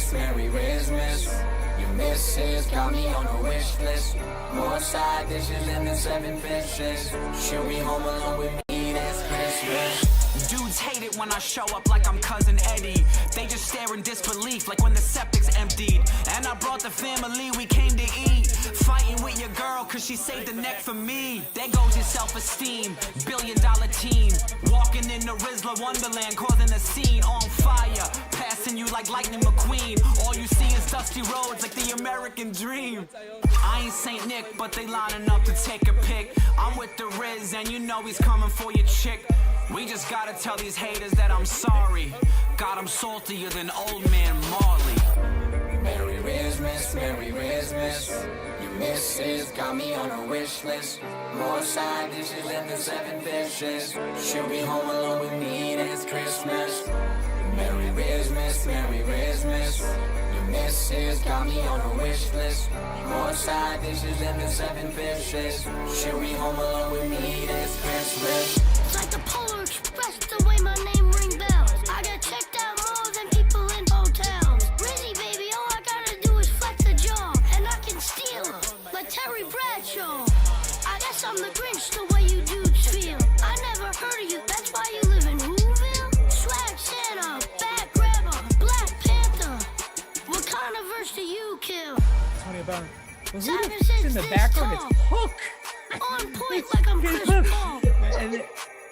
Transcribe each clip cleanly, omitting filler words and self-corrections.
Miss, Merry Christmas. Your missus got me on a wish list. More side dishes than the 7 fishes. She'll be home alone with me this Christmas. Dudes hate it when I show up like I'm Cousin Eddie. They just stare in disbelief like when the septic's emptied. And I brought the family, we came to eat. Fighting with your girl cause she saved the neck for me. There goes your self-esteem, $1 billion team. Walking in the Rizzler Wonderland, causing a scene. On fire, passing you like Lightning McQueen. All you see is dusty roads like the American dream. I ain't Saint Nick, but they lining up to take a pic. I'm with the Riz and you know he's coming for your chick. We just gotta tell these haters that I'm sorry. God, I'm saltier than old man Marley. Merry Christmas, Merry Christmas. Your missus got me on a wish list. More side dishes than the 7 fishes. She'll be home alone with me this Christmas. Merry Christmas, Merry Christmas. Your missus got me on a wish list. More side dishes than the 7 fishes. She'll be home alone with me this Christmas. It's like the Polar Express, the way my name ring bells. I got checked out more than people in hotels. Rizzy, baby, all I gotta do is flex a jaw, and I can steal her, like Terry Bradshaw. I guess I'm the Grinch, the way you dudes feel. I never heard of you, that's why you live in Whoville? Swag Santa, Bat Grabber, Black Panther. What kind of verse do you kill? Tony about Savage who's says in the this background? tall. It's Hook. On point like I'm Chris Paul. And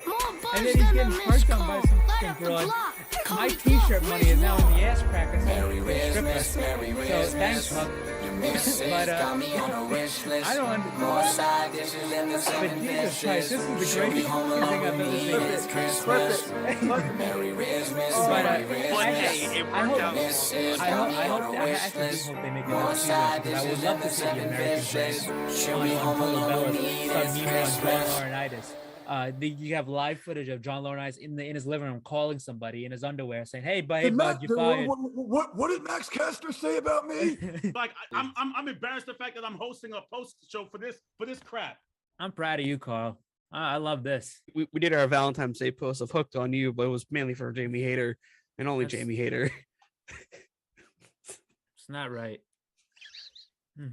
More then buzz he's than a getting missed parked on call. by some Light fucking up the broad. block. Call My me t-shirt Glock, money is now in the Rizzy ass crack and Merry stripper. Christmas, Merry So thanks, Christmas. Huck. Your missus But, got me on a wish list. I don't understand. More side dishes than the 7 But Jesus fishes. Christ, this is the She'll be greatest home thing alone I've with ever me seen. this Christmas. Merry Christmas, But, Merry Hey, it Christmas. worked out. Missus I got hope, me I on hope, a I wish actually do list. hope they make More another side season, because I dishes would than love the to see the 7 American fishes. Dream She'll be on home alone Bella with me this Mean on John Christmas. Laurinaitis. You have live footage of John Laurinaitis in his living room calling somebody in his underwear saying, "Hey, bud, you fired." What did Max Caster say about me? Like I'm embarrassed the fact that I'm hosting a post show for this crap. I'm proud of you, Carl. I love this. We did our Valentine's Day post of Hooked on You, but it was mainly for Jamie Hayter and only That's- Jamie Hayter. It's not right.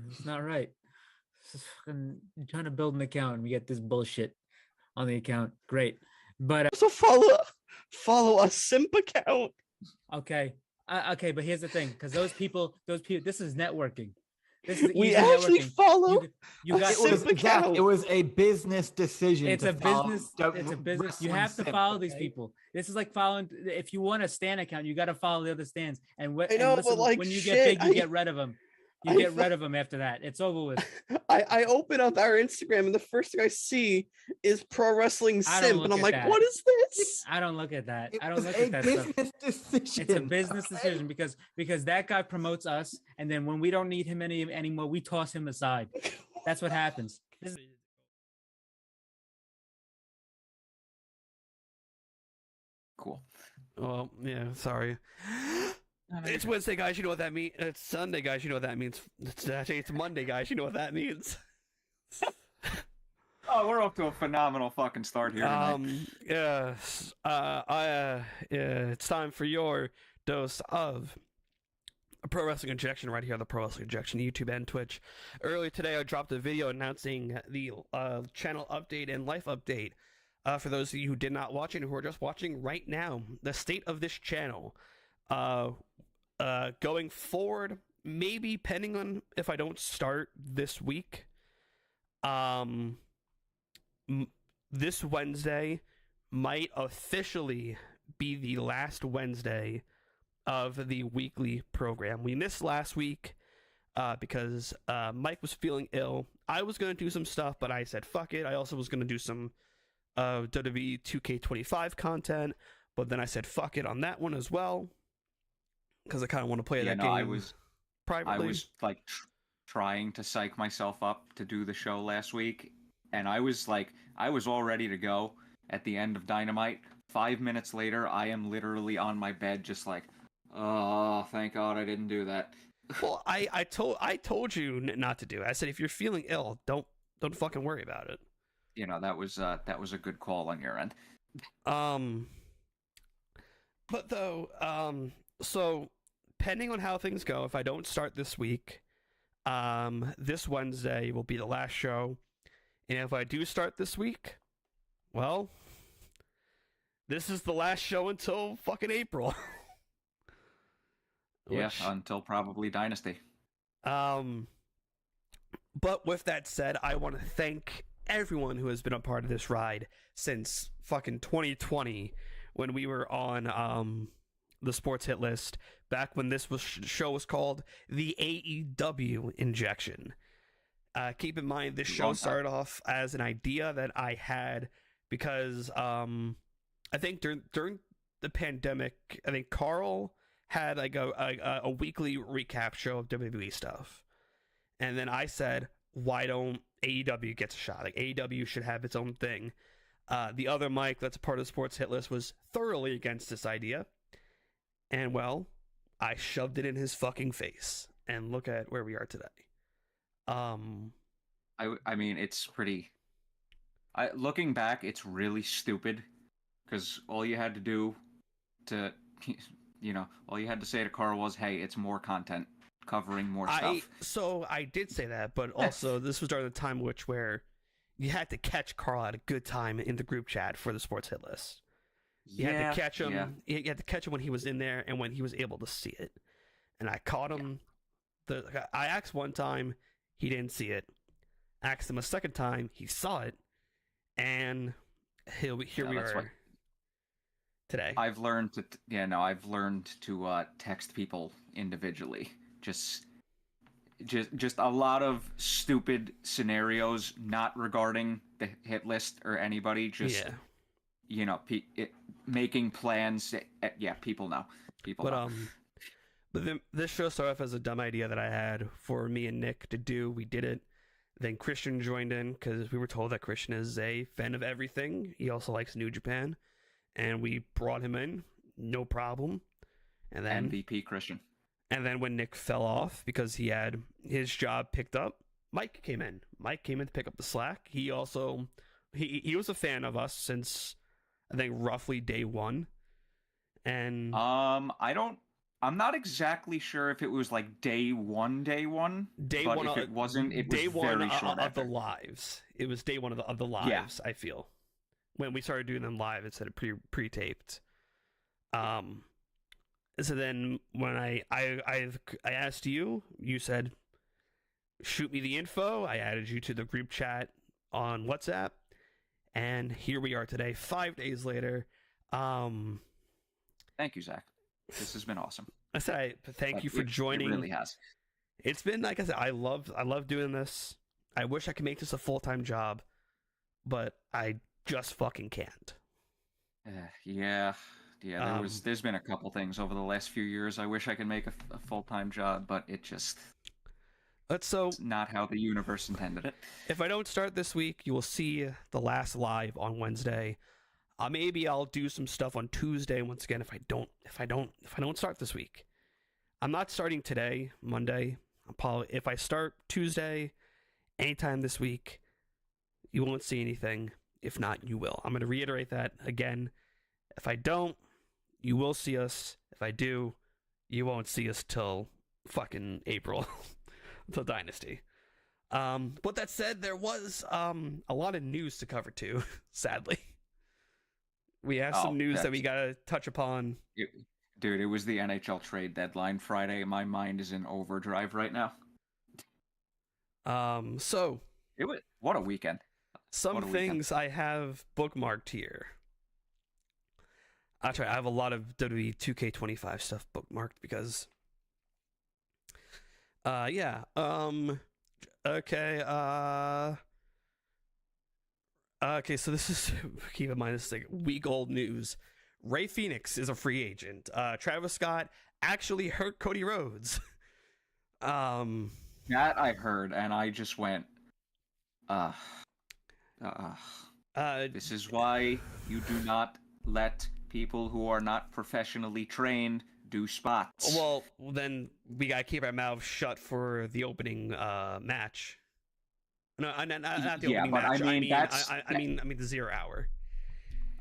It's not right. It's fucking trying to build an account and we get this bullshit on the account. Great. But So follow a simp account. okay. Okay, but here's the thing, because those people, this is networking. This is We easy actually networking. follow You got simp Zach, account. it was a business decision. it's to a follow business. the It's a business. You wrestling have to simp, follow these okay? people. This is like following. If you want a stand account, you got to follow the other stands. And I know, but, like, when you shit, get big, you I- get rid of them. You I get fo- rid of them after that. It's over with. I open up our Instagram and the first thing I see is pro wrestling I don't simp, look and I'm at like, that. what is this? I don't look at that. It I don't was look a at that stuff. business decision. It's a business okay? decision because that guy promotes us, and then when we don't need him anymore, we toss him aside. That's what happens. This is- Cool. Well, yeah, sorry. It's Wednesday, guys. You know what that means. It's Sunday, guys. You know what that means. It's Monday, guys. You know what that means. Oh, we're off to a phenomenal fucking start here tonight. Yes. It's time for your dose of Pro Wrestling Injection right here on the Pro Wrestling Injection YouTube and Twitch. Earlier today, I dropped a video announcing the channel update and life update. For those of you who did not watch it and who are just watching right now, the state of this channel. Going forward, maybe pending on if I don't start this week. This Wednesday might officially be the last Wednesday of the weekly program. We missed last week because Mike was feeling ill. I was going to do some stuff, but I said fuck it. I also was going to do some WWE 2K25 content, but then I said fuck it on that one as well because I kind of want to play that game I was privately. I was like trying to psych myself up to do the show last week, and I was all ready to go at the end of Dynamite. 5 minutes later, I am literally on my bed just like, oh, thank God I didn't do that. Well, I told you not to do it. I said if you're feeling ill, don't fucking worry about it. You know, that was a good call on your end. But though, so depending on how things go, if I don't start this week, this Wednesday will be the last show. And if I do start this week, well, this is the last show until fucking April. Until probably Dynasty. But with that said, I want to thank everyone who has been a part of this ride since fucking 2020 when we were on the Sports Hit List, back when this show was called the AEW Injection. Keep in mind, this show started off as an idea that I had because I think during the pandemic, I think Carl had like a weekly recap show of WWE stuff. And then I said, why don't AEW get a shot? Like, AEW should have its own thing. The other Mike that's a part of the Sports Hit List was thoroughly against this idea. And, well, I shoved it in his fucking face. And look at where we are today. I mean, it's pretty... looking back, it's really stupid. Because all you had to do to... all you had to say to Carl was, hey, it's more content, covering more stuff. So I did say that, but also this was during the time where you had to catch Carl at a good time in the group chat for the Sports Hit List. You had to catch him. Yeah. You had to catch him when he was in there and when he was able to see it. And I caught him. Yeah. I asked one time, he didn't see it. Asked him a second time, he saw it. And here we are. Today. I've learned to text people individually. Just a lot of stupid scenarios, not regarding the hit list or anybody. Just making plans. People know. But this show started off as a dumb idea that I had for me and Nick to do. We did it. Then Christian joined in because we were told that Christian is a fan of everything. He also likes New Japan. And we brought him in, no problem. And then MVP Christian. And then when Nick fell off because he had his job picked up, Mike came in. Mike came in to pick up the slack. He also he was a fan of us since I think roughly day one. And I'm not exactly sure if it was like day one. If it wasn't, it was day one very short of the lives. It was day one of the lives. I feel. When we started doing them live instead of pre-taped. So then when I asked you, you said, shoot me the info. I added you to the group chat on WhatsApp. And here we are today, 5 days later. Thank you, Zach. This has been awesome. Thank you for joining. It really has. It's been, like I said, I love doing this. I wish I could make this a full-time job, but I just fucking can't. There's been a couple things over the last few years I wish I could make a full-time job, but it's not how the universe intended it. If I don't start this week, you will see the last live on Wednesday. Maybe I'll do some stuff on Tuesday once again if I don't start this week. I'm not starting today, Monday. If I start Tuesday, anytime this week, you won't see anything. If not, you will. I'm going to reiterate that again. If I don't, you will see us. If I do, you won't see us till fucking April. Till Dynasty. But that said, there was a lot of news to cover too, sadly. We have some news that we got to touch upon. Dude, it was the NHL trade deadline Friday. My mind is in overdrive right now. What a weekend. Some things I have bookmarked here. Actually, I have a lot of WWE 2K25 stuff bookmarked because... Okay, so this is... Keep in mind, this is like week-old news. Ray Phoenix is a free agent. Travis Scott actually hurt Cody Rhodes. That I heard, and I just went... this is why you do not let people who are not professionally trained do spots. Well, then we gotta keep our mouths shut for the opening match. No, not the opening match. I mean the 0 hour.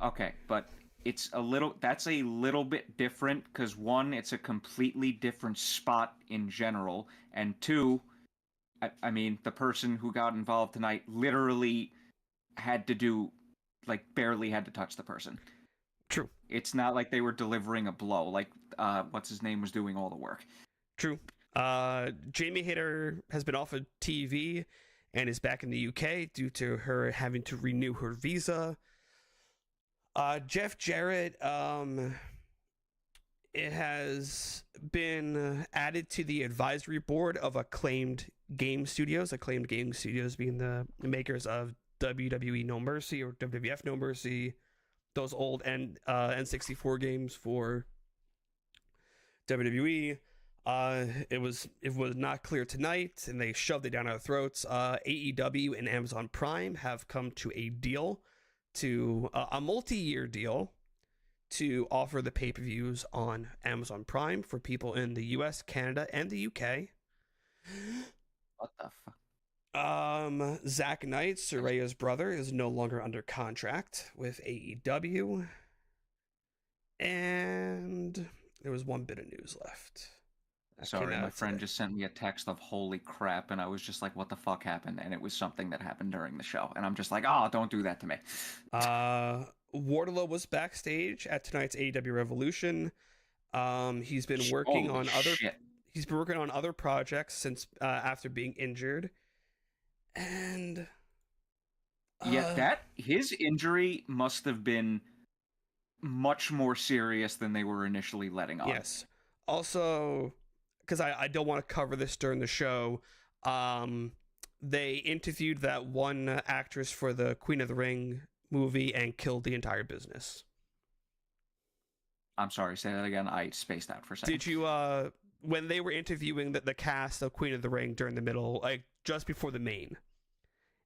Okay, but it's a little that's a little bit different because one, it's a completely different spot in general, and two, I mean, the person who got involved tonight literally had to do, like, barely had to touch the person. True. It's not like they were delivering a blow. Like, what's his name was doing all the work. True. Jamie Hayter has been off of TV and is back in the UK due to her having to renew her visa. Jeff Jarrett, it has been added to the advisory board of Acclaimed Game Studios. Acclaimed Game Studios being the makers of WWE No Mercy or WWF No Mercy, those old N64 games for WWE. It was not clear tonight, and they shoved it down our throats. AEW and Amazon Prime have come to a deal, to a multi-year deal, to offer the pay-per-views on Amazon Prime for people in the US, Canada, and the UK. What the fuck? Zack Knight, Soraya's brother, is no longer under contract with AEW. And there was one bit of news left. Sorry, my friend just sent me a text of holy crap, and I was just like, what the fuck happened? And it was something that happened during the show. And I'm just like, oh, don't do that to me. Wardlow was backstage at tonight's AEW Revolution. He's been working Holy on shit. he's been working on other projects since after being injured. And yeah, his injury must have been much more serious than they were initially letting on. Yes. Also, because I don't want to cover this during the show, they interviewed that one actress for the Queen of the Ring movie and killed the entire business. I'm sorry, say that again. I spaced out for a second. Did you, when they were interviewing the cast of Queen of the Ring during the middle, like just before the main,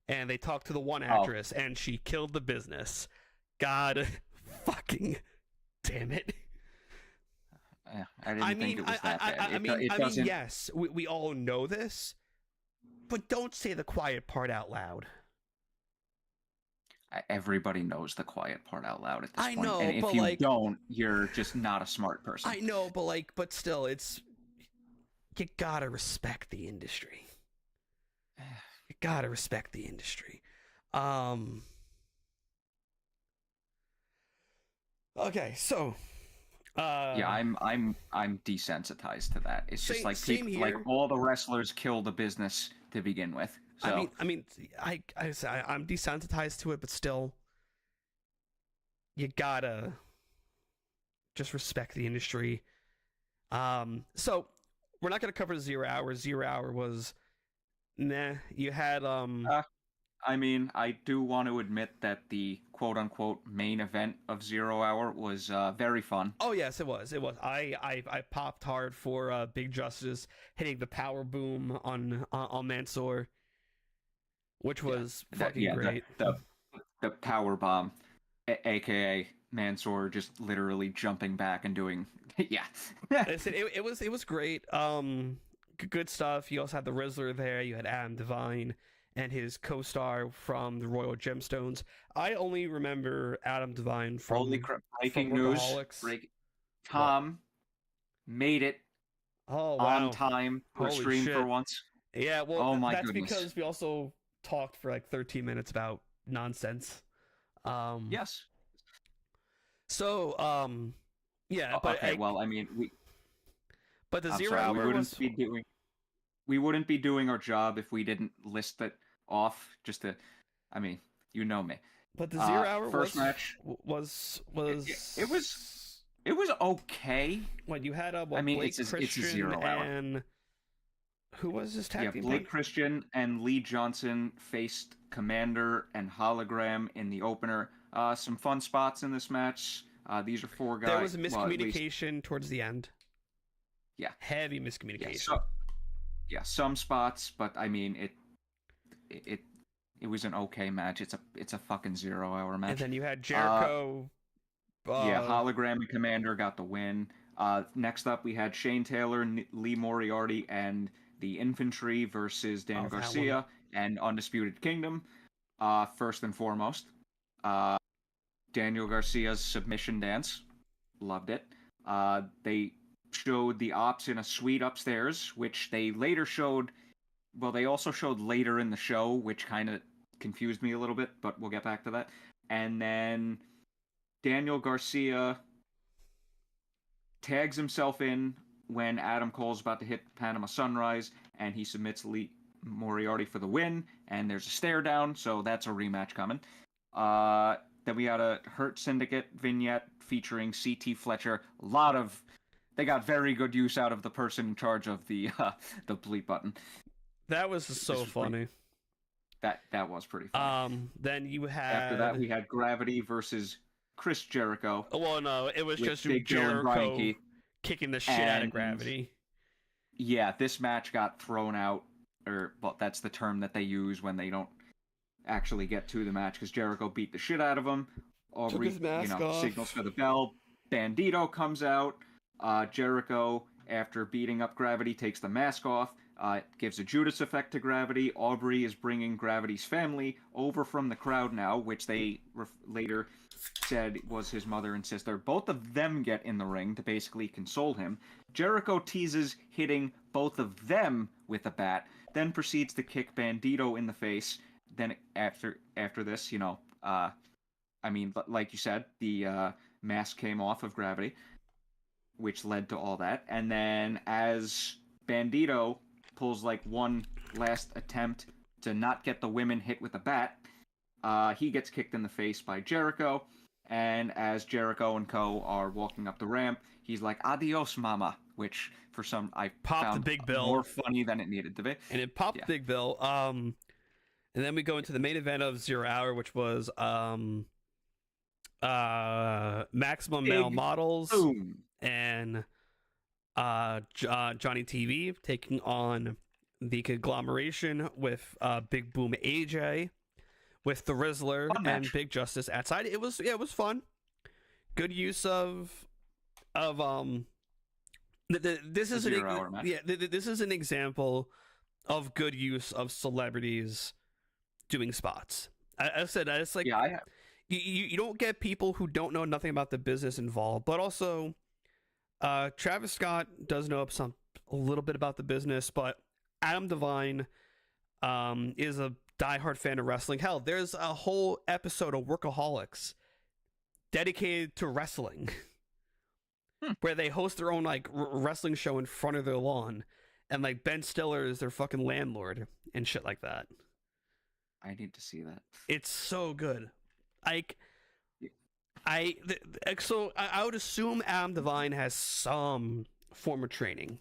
and they talked to the one actress and she killed the business. God fucking damn it. I didn't think it was that bad. I mean, yes, we all know this, but don't say the quiet part out loud. Everybody knows the quiet part out loud at this point. I know, and if but you don't, you're just not a smart person. I know, but still, you gotta respect the industry. You gotta respect the industry. Okay, so. Yeah, I'm desensitized to that. It's just like same people, like here. all the wrestlers kill the business to begin with. So I'm desensitized to it, but still, you gotta just respect the industry. So we're not gonna cover 0 Hour. 0 Hour was, nah. You had I mean, I do want to admit that the quote-unquote main event of 0 Hour was very fun. Oh yes, it was. I popped hard for Big Justice hitting the power boom on Mansoor, which was fucking great. The power bomb, aka Mansoor just literally jumping back and doing it was great. Good stuff. You also had the Rizzler there. You had Adam Devine and his co-star from the Royal Gemstones. I only remember Adam Devine from breaking news. Tom made it on time for stream for once. Yeah, well, that's goodness. Because we also talked for like 13 minutes about nonsense. Yes. So, yeah, but okay. Well, I mean, But the 0 Hour we wouldn't be doing our job if we didn't list it off. Just to, I mean, you know me. But the 0 Hour first match was it was okay. What you had? Blake Christian it's a 0 Hour. And who was his tag team? Blake Christian and Lee Johnson faced Commander and Hologram in the opener. Some fun spots in this match. These are 4 guys. There was a miscommunication towards the end. Yeah, heavy miscommunication. Yeah, some spots, but I mean it was an okay match. It's a fucking 0 Hour match. And then you had Jericho. Hologram and Commander got the win. Next up, we had Shane Taylor, Lee Moriarty, and the Infantry versus Dan Garcia and Undisputed Kingdom. First and foremost, Daniel Garcia's submission dance. Loved it. They showed the Ops in a suite upstairs, which they later showed. Well, they also showed later in the show, which kind of confused me a little bit, but we'll get back to that. And then Daniel Garcia tags himself in when Adam Cole's about to hit Panama Sunrise, and he submits Lee Moriarty for the win, and there's a stare down, so that's a rematch coming. Then we had a Hurt Syndicate vignette featuring CT Fletcher. They got very good use out of the person in charge of the bleep button. That was so funny. That was pretty funny. Then you had... After that, we had Gravity versus Chris Jericho. Well, no, it was just Big Joe and Brian Jericho Keith kicking the shit out of Gravity. Yeah, this match got thrown out, well, that's the term that they use when they don't actually get to the match, because Jericho beat the shit out of him. Took his mask off. Signals for the bell. Bandito comes out. Jericho, after beating up Gravity, takes the mask off. Gives a Judas effect to Gravity. Aubrey is bringing Gravity's family over from the crowd now, which they later said was his mother and sister. Both of them get in the ring to basically console him. Jericho teases hitting both of them with a bat, then proceeds to kick Bandito in the face. Then after this, like you said, the mask came off of Gravity, which led to all that. And then as Bandito pulls like one last attempt to not get the women hit with a bat, he gets kicked in the face by Jericho. And as Jericho and Co. are walking up the ramp, he's like, "Adios, mama," which for some I found the big bill more funny than it needed to be. And it popped the big bill. And then we go into the main event of 0 Hour, which was Maximum Male Models and Johnny TV taking on the conglomeration with Big Boom AJ, with the Rizzler and Big Justice outside. It was fun. Good use of this is this is an example of good use of celebrities doing spots. I said it's like you don't get people who don't know nothing about the business involved, but also Travis Scott does know a little bit about the business, but Adam Devine is a diehard fan of wrestling. Hell, there's a whole episode of Workaholics dedicated to wrestling, where they host their own like wrestling show in front of their lawn, and like Ben Stiller is their fucking landlord and shit like that. I need to see that. It's so good. Like, I would assume Adam Devine has some form of training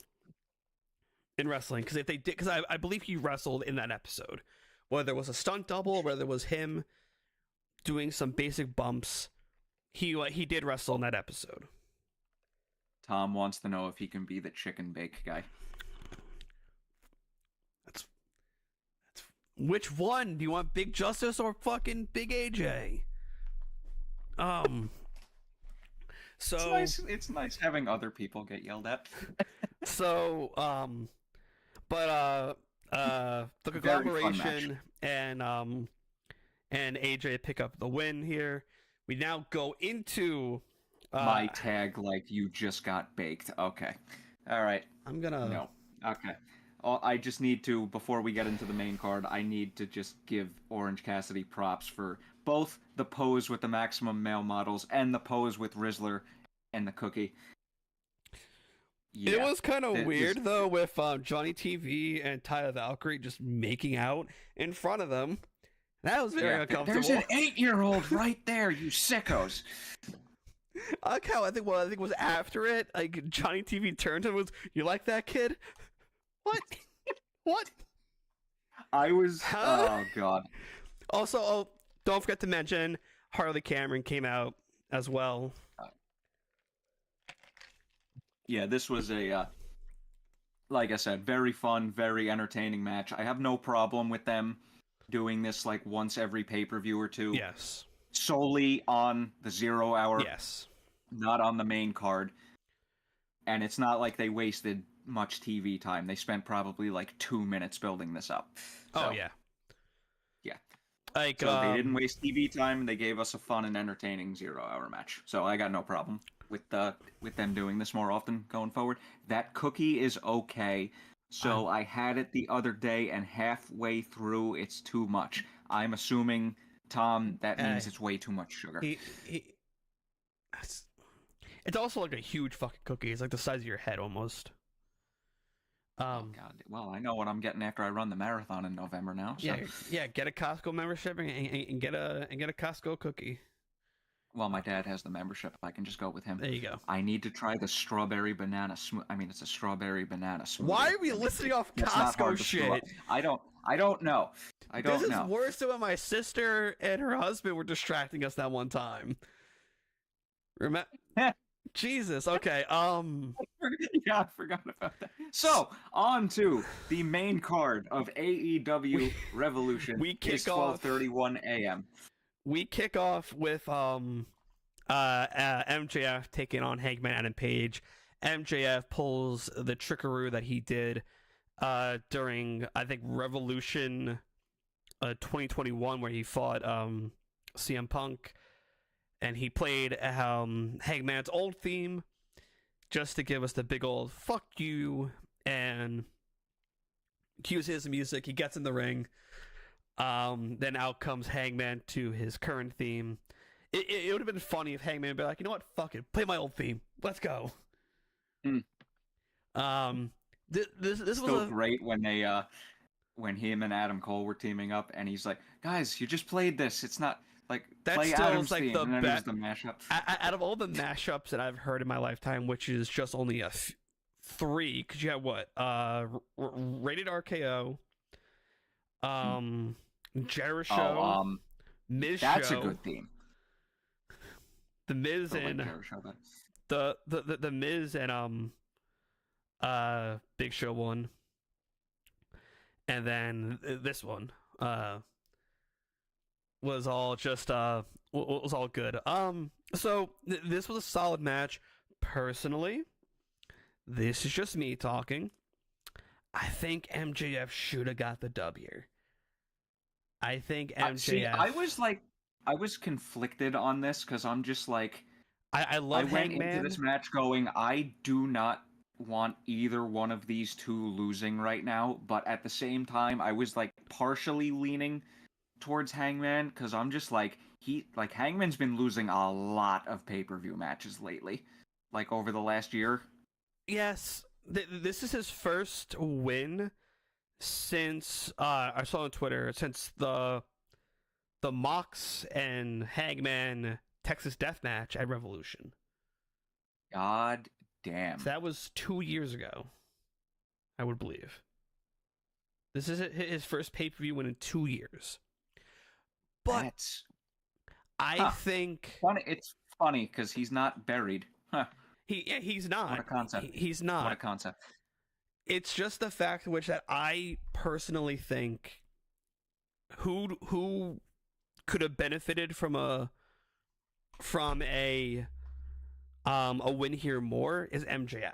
in wrestling, because if they did, because I believe he wrestled in that episode, whether it was a stunt double, whether it was him doing some basic bumps, he did wrestle in that episode. Tom wants to know if he can be the chicken bake guy. That's which one? Do you want Big Justice or fucking Big AJ? So it's nice having other people get yelled at. So the conglomeration and AJ pick up the win here. We now go into my tag, like, you just got baked. Okay. All right. No. Okay. I just need to, before we get into the main card, I need to just give Orange Cassidy props for both the pose with the Maximum Male Models and the pose with Rizzler and the Cookie. Yeah. It was kind of weird, though, with Johnny TV and Tyler Valkyrie just making out in front of them. That was very uncomfortable. There's an 8-year-old right there, you sickos. I think it was after it, like, Johnny TV turned and was, "You like that, kid?" What? What? I was... Oh, God. Also, don't forget to mention, Harley Cameron came out as well. Yeah, this was a, like I said, very fun, very entertaining match. I have no problem with them doing this, like, once every pay-per-view or two. Yes. Solely on the 0 Hour. Yes. Not on the main card. And it's not like they wasted much TV time. They spent probably like 2 minutes building this up. So, oh, yeah. Yeah. Like, So they didn't waste TV time. They gave us a fun and entertaining 0-hour match. So I got no problem with them doing this more often going forward. That cookie is okay. So I had it the other day, and halfway through, it's too much. I'm assuming, Tom, that means it's way too much sugar. It's also like a huge fucking cookie. It's like the size of your head almost. Oh God! Well, I know what I'm getting after I run the marathon in November now. So. Yeah. Get a Costco membership and get a Costco cookie. Well, my dad has the membership. I can just go with him. There you go. I need to try the strawberry banana smoothie. I mean, it's a strawberry banana smoothie. Why are we listening off Costco shit? I don't know. This is worse than when my sister and her husband were distracting us that one time. Remember? Jesus. Okay. Yeah, I forgot about that. So, on to the main card of AEW Revolution. We kick it's off 12:31 a.m. We kick off with MJF taking on Hangman Adam Page. MJF pulls the trickaroo that he did during, I think, Revolution 2021, where he fought CM Punk. And he played Hangman's old theme just to give us the big old fuck you, and cues his music. He gets in the ring. Then out comes Hangman to his current theme. It would have been funny if Hangman would be like, you know what, fuck it, play my old theme. Let's go. Mm. This was so great when they when him and Adam Cole were teaming up, and he's like, guys, you just played this. It's not. Like, that play still Adam's is like theme, the and then best. the mashup. Out of all the mashups that I've heard in my lifetime, which is just only 3, because you have what? Rated RKO, Jericho, Miz that's Show, a good theme. The Miz and the Miz and Big Show one, and then this one was all just was all good. So this was a solid match. Personally, this is just me talking. I think MJF should have got the dub here. I think MJF. See, I was conflicted on this because I'm just like, I love went Hangman. into this match going, I do not want either one of these two losing right now, but at the same time, I was like partially leaning towards Hangman because I'm just like, Hangman's been losing a lot of pay-per-view matches lately, like over the last year. Yes, this is his first win since I saw on Twitter, since the Mox and Hangman Texas Death Match at Revolution. God damn. So that was 2 years ago, I would believe. This is his first pay-per-view win in 2 years. But I think it's funny because he's not buried. Huh. He's not. What a concept. He's not. What a concept. It's just the fact in which that I personally think who could have benefited from a win here more is MJF.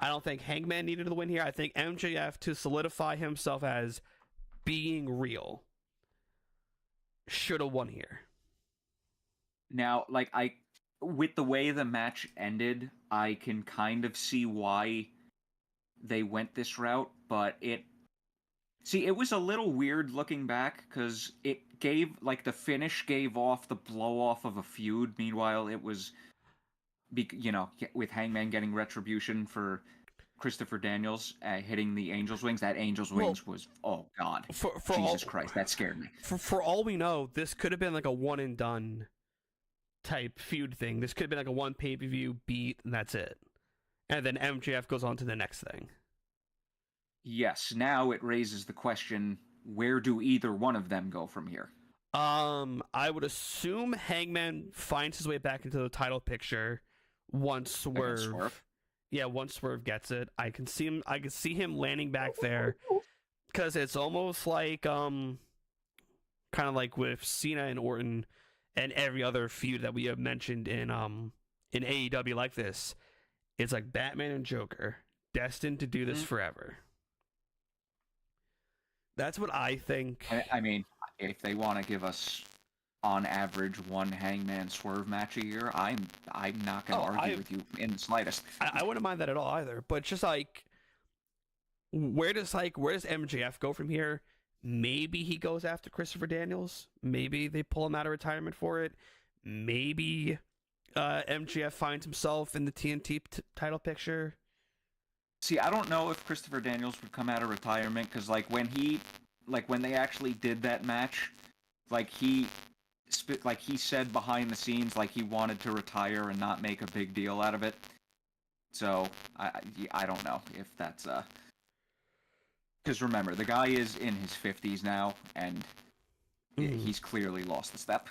I don't think Hangman needed the win here. I think MJF, to solidify himself as being real, should have won here. Now, with the way the match ended, I can kind of see why they went this route, but it was a little weird looking back because it gave, the finish gave off the blow off of a feud. Meanwhile, it was, with Hangman getting retribution for Christopher Daniels hitting the Angel's Wings. That Angel's Wings was, oh God, Jesus Christ, that scared me. For all we know, this could have been like a one and done type feud thing. This could have been like a one pay-per-view beat, and that's it. And then MJF goes on to the next thing. Yes, now it raises the question, where do either one of them go from here? I would assume Hangman finds his way back into the title picture once Swerve. Yeah, once Swerve gets it. I can see him landing back there. Because it's almost like kind of like with Cena and Orton and every other feud that we have mentioned in AEW like this. It's like Batman and Joker, destined to do this forever. That's what I think. I mean, if they want to give us on average one Hangman Swerve match a year, I'm not going to argue with you in the slightest. I wouldn't mind that at all either. But just like, where does MJF go from here? Maybe he goes after Christopher Daniels. Maybe they pull him out of retirement for it. Maybe MJF finds himself in the TNT title picture. See, I don't know if Christopher Daniels would come out of retirement, because when they actually did that match, he said behind the scenes he wanted to retire and not make a big deal out of it. So I don't know if that's because remember, the guy is in his 50s now, and he's clearly lost the step.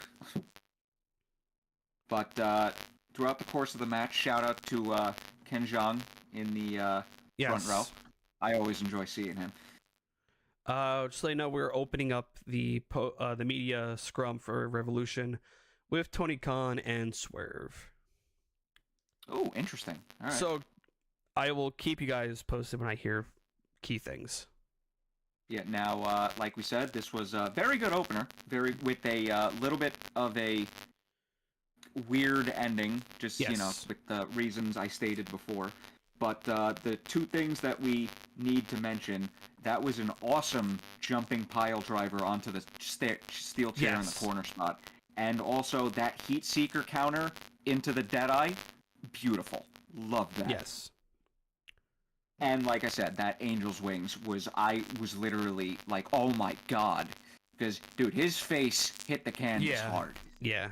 But throughout the course of the match, shout out to Ken Jeong in the front row. I always enjoy seeing him. Just so you know, we're opening up the media scrum for Revolution with Tony Khan and Swerve. Oh, interesting. All right. So I will keep you guys posted when I hear key things. Yeah. Now, like we said, this was a very good opener. With a little bit of a weird ending, just with the reasons I stated before. But the two things that we need to mention, that was an awesome jumping pile driver onto the steel chair in the corner spot. And also that heat seeker counter into the Deadeye, beautiful. Love that. Yes. And like I said, that Angel's Wings I was literally like, oh my god. Because, dude, his face hit the canvas hard. Yeah.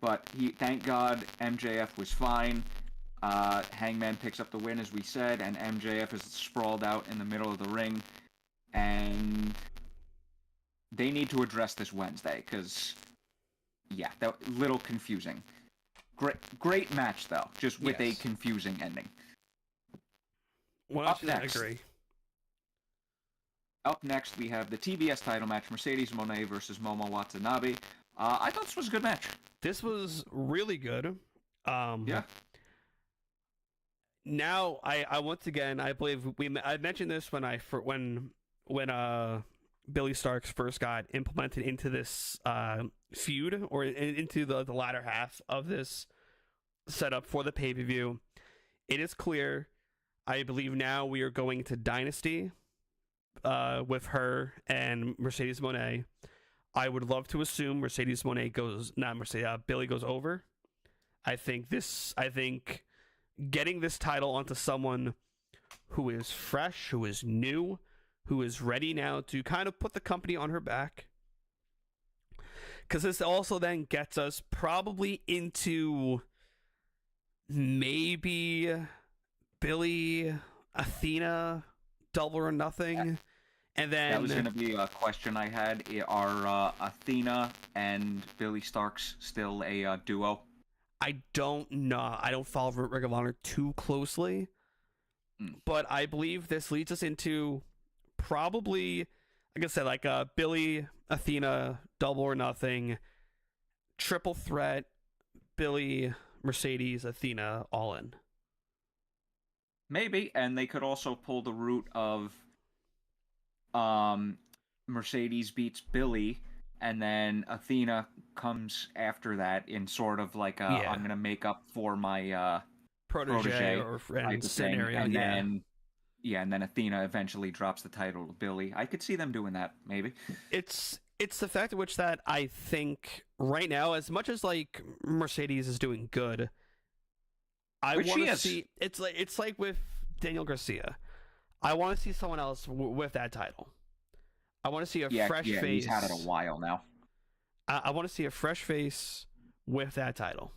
But thank God MJF was fine. Hangman picks up the win, as we said, and MJF is sprawled out in the middle of the ring. And they need to address this Wednesday, because, that little confusing. Great match, though, just with a confusing ending. Well, Up next. I agree. Up next, we have the TBS title match, Mercedes Moné versus Momo Watanabe. I thought this was a good match. This was really good. Yeah. Now, I once again, I believe I mentioned this when Billy Starks first got implemented into this feud, or into the latter half of this setup for the pay-per-view. It is clear, I believe now we are going to Dynasty with her and Mercedes Moné. I would love to assume Billy goes over. I think getting this title onto someone who is fresh, who is new, who is ready now to kind of put the company on her back. Because this also then gets us probably into maybe Billy, Athena, Double or Nothing. And then that was going to be a question I had. Are Athena and Billy Starks still a duo? I don't know. I don't follow Ring of Honor too closely. But I believe this leads us into probably, like I said, Billy, Athena, Double or Nothing, triple threat, Billy, Mercedes, Athena, all in. Maybe, and they could also pull the route of Mercedes beats Billy, and then Athena comes after that in sort of I'm going to make up for my protege or friend scenario. And then Athena eventually drops the title to Billy. I could see them doing that, maybe. It's the fact at which that I think right now, as much as Mercedes is doing good, I want to see it's like with Daniel Garcia. I want to see someone else with that title. I want to see a fresh face. He's had it a while now. I want to see a fresh face with that title.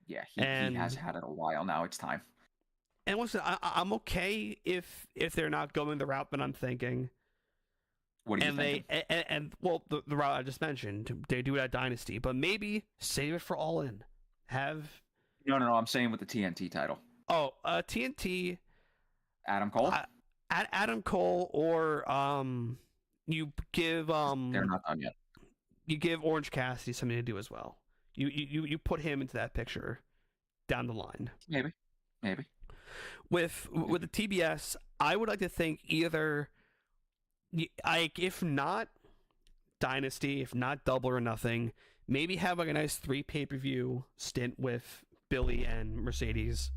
Yeah, he has had it a while now. It's time. And listen, I'm okay if they're not going the route that I'm thinking. What are you thinking? The route I just mentioned, they do it at Dynasty, but maybe save it for All In. No, I'm saying with the TNT title. Oh, TNT. Adam Cole? Adam Cole, or you give they're not done yet. You give Orange Cassidy something to do as well. You put him into that picture down the line. Maybe. With the TBS, I would like to think either if not Dynasty, if not Double or Nothing, maybe have like a nice 3 pay-per-view stint with Billy and Mercedes,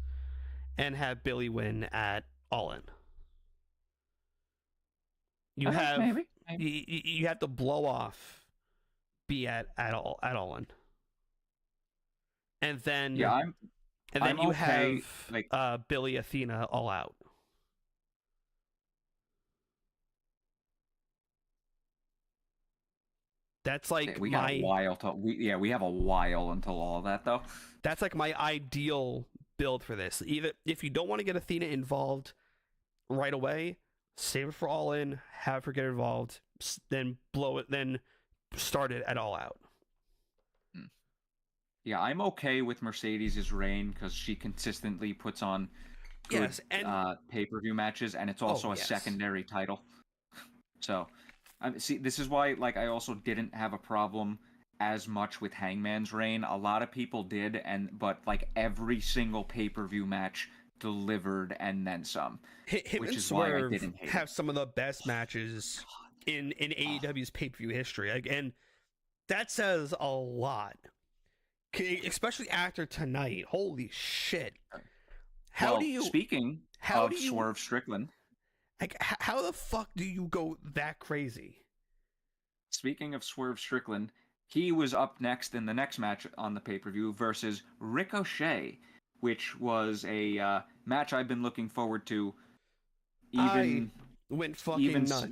and have Billy win at All In. You have maybe. you have to blow off, be at All In, and then I'm you okay, have like- Billy Athena All Out. That's like we got a while we have a while until all of that though. That's like my ideal build for this. Either if you don't want to get Athena involved right away, save it for All In, have her get involved, then blow it, then start it at All Out. Yeah, I'm okay with Mercedes' reign because she consistently puts on good pay-per-view matches, and it's also a secondary title. So, see, this is why, like, I also didn't have a problem as much with Hangman's reign. A lot of people did, but like every single pay-per-view match delivered and then some. Him which and is why I Swerve didn't hate have some of the best matches in AEW's pay-per-view history, and that says a lot. Especially after tonight. Holy shit. Speaking of Swerve Strickland, like, how the fuck do you go that crazy? Speaking of Swerve Strickland, he was up next in the next match on the pay-per-view versus Ricochet, which was a match I've been looking forward to I went fucking nuts.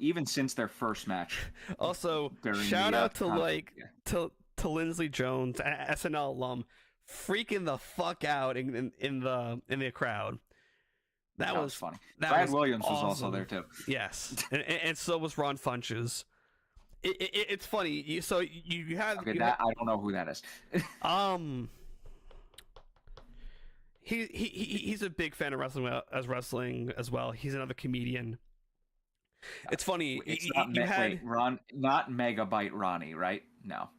Even since their first match. Also, shout out to Lindsey Jones, SNL alum, freaking the fuck out in the crowd. That was funny. Brad Williams awesome. was also there too. Yes, and so was Ron Funches. It's funny. You have I don't know who that is. He's a big fan of wrestling as well. He's another comedian. It's funny. It's not Megabyte Ronnie, right? No.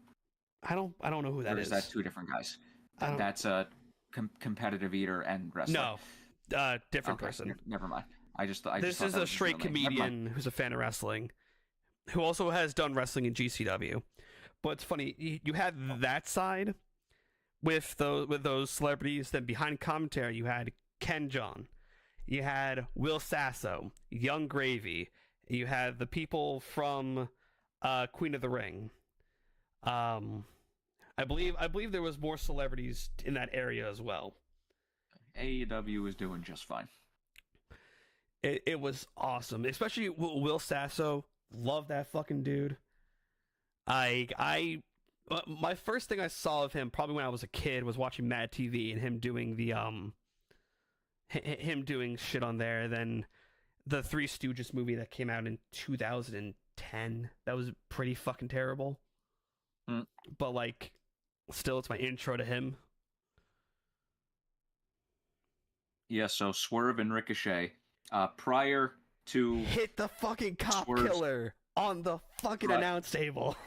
I don't know who that is. Or is that two different guys? That's a competitive eater and wrestler. No, different person. Never mind. This is a straight comedian who's a fan of wrestling, who also has done wrestling in GCW. But it's funny. You had that side with those celebrities. Then behind commentary, you had Ken John, you had Will Sasso, Young Gravy. You had the people from Queen of the Ring. I believe there was more celebrities in that area as well. AEW was doing just fine. It was awesome, especially Will Sasso. Love that fucking dude. My first thing I saw of him, probably when I was a kid, was watching Mad TV and him doing him doing shit on there. Then the Three Stooges movie that came out in 2010, that was pretty fucking terrible. But like, still, it's my intro to him. Yeah, so Swerve and Ricochet, prior to hit the fucking cop killer on the fucking announce table.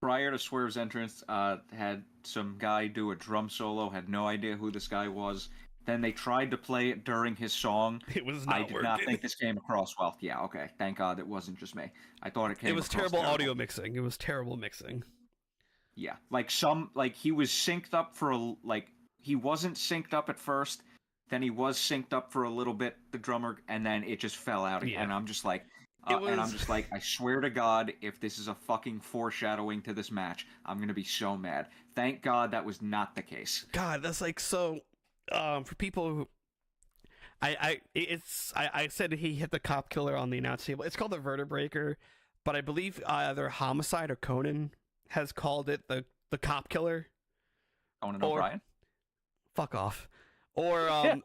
Prior to Swerve's entrance, had some guy do a drum solo, had no idea who this guy was. Then they tried to play it during his song. It was not working. Not think this came across well. Yeah, okay. Thank God it wasn't just me. I thought it came across terrible audio mixing. It was terrible mixing. Yeah, he was synced up for he wasn't synced up at first, then he was synced up for a little bit, the drummer, and then it just fell out again. Yeah. And I'm just like, I swear to God, if this is a fucking foreshadowing to this match, I'm gonna be so mad. Thank God that was not the case. God, that's like so. For people who, I said he hit the cop killer on the announce table. It's called the Vertebreaker, but I believe either Homicide or Conan has called it the cop killer. Conan O'Brien. Fuck off. Or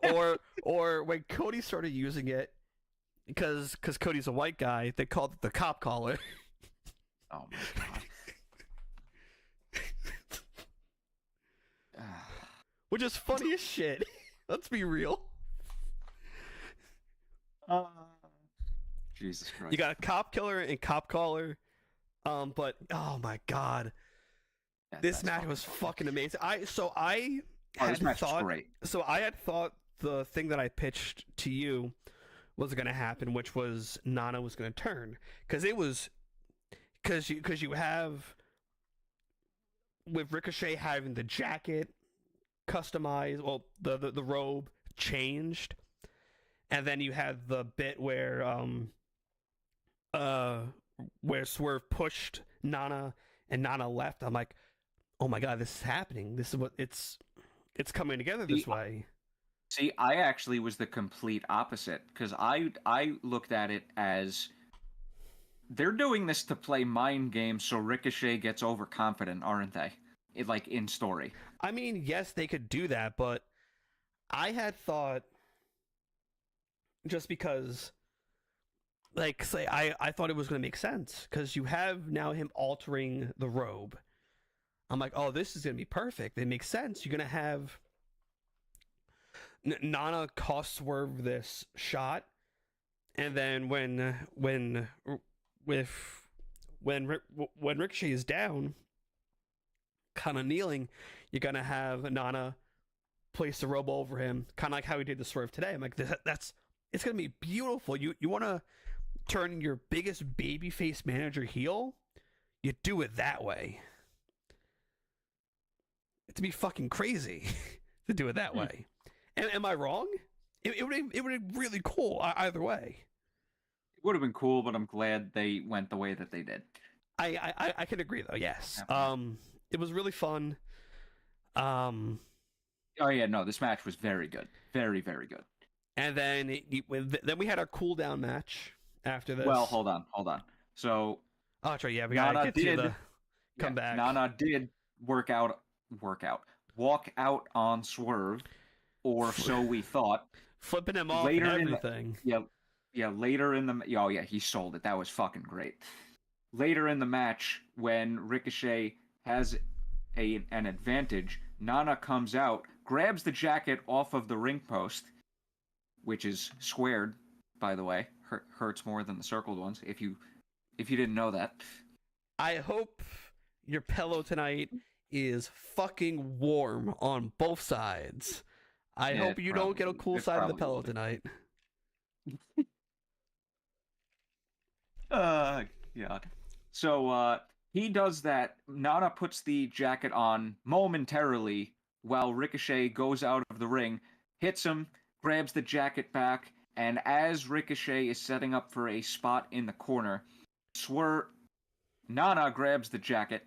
when Cody started using it, because Cody's a white guy, they called it the cop collar. Oh my God. Which is funny as shit. Let's be real. Jesus Christ. You got cop killer and cop collar. But oh my God. This match was fucking amazing. This match was great. So I had thought the thing that I pitched to you was going to happen, which was Nana was going to turn, because you have with Ricochet having the jacket customized, well, the robe changed, and then you had the bit where Swerve pushed Nana and Nana left. I'm like, oh my god, this is happening. This is what it's coming together this way. See, I actually was the complete opposite, because I looked at it as they're doing this to play mind games so Ricochet gets overconfident, aren't they? Like in story. I mean, yes, they could do that, but I had thought, just because, like, say, I thought it was going to make sense, because you have now him altering the robe. I'm like, oh, this is going to be perfect. It makes sense. You're going to have Nana cost Swerve this shot, and then when Ricochet is down, kind of kneeling, you're gonna have Nana place the robe over him, kind of like how he did the Swerve today. I'm like, it's gonna be beautiful. You want to turn your biggest babyface manager heel? You do it that way. It'd be fucking crazy to do it that way. And am I wrong? It would have been really cool either way. It would have been cool, but I'm glad they went the way that they did. I can agree though. Yes. It was really fun. Oh yeah, no, this match was very good, very very good. And then we had our cool down match after this. Well, hold on. So, oh, that's right. Yeah, we gotta get to the comeback. Nana did walk out on Swerve, or so we thought. Flipping him off and everything. Later in the he sold it. That was fucking great. Later in the match, when Ricochet has an advantage, Nana comes out, grabs the jacket off of the ring post, which is squared, by the way. Hurts more than the circled ones, if you didn't know that. I hope your pillow tonight is fucking warm on both sides. I hope you don't get a cool side of the pillow tonight. God. So he does that. Nana puts the jacket on momentarily while Ricochet goes out of the ring, hits him, grabs the jacket back, and as Ricochet is setting up for a spot in the corner, Nana grabs the jacket,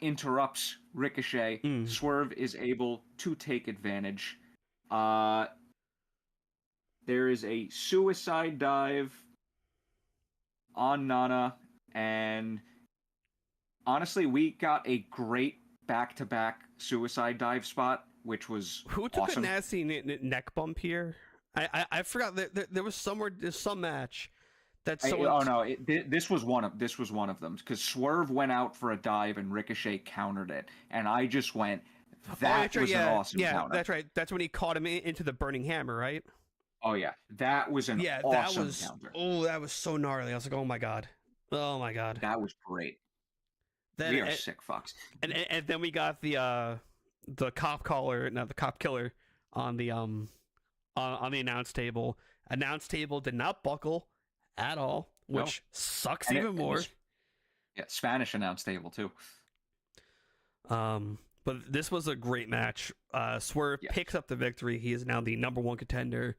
interrupts Ricochet. Swerve is able to take advantage. There is a suicide dive on Nana, and honestly, we got a great back-to-back suicide dive spot, which was Who took awesome. a nasty neck bump here? I forgot that there was some match that someone. This was one of them, because Swerve went out for a dive and Ricochet countered it, and I just went, that was an awesome counter. That's right. That's when he caught him into the burning hammer, right? Oh yeah, that was an awesome counter. Oh, that was so gnarly. I was like, oh my god. That was great. We are sick fucks. And then we got the cop caller, not the cop killer, on the announce table. Announce table did not buckle at all, which sucks even more. Spanish announce table too. But this was a great match. Swerve picks up the victory. He is now the #1 contender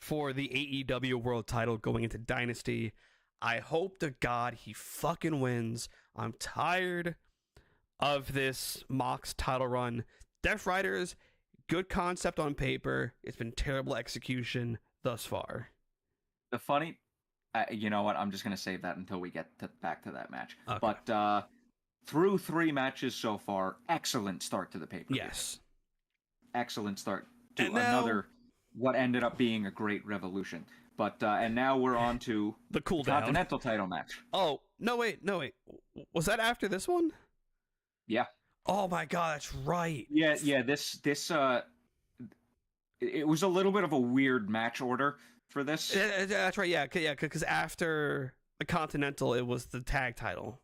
for the AEW World Title going into Dynasty. I hope to God he fucking wins. I'm tired of this Mox title run. Death Riders, good concept on paper. It's been terrible execution thus far. The funny, you know what? I'm just going to save that until we get back to that match. Okay. But through 3 matches so far, excellent start to the pay-per-view. Yes. Excellent start to another, what ended up being a great revolution. But and now we're on to the cooldown Continental title match. Oh, no wait. Was that after this one? Yeah. Oh my god, that's right. Yeah, this it was a little bit of a weird match order for this. That's right. Yeah, because after the Continental, it was the tag title.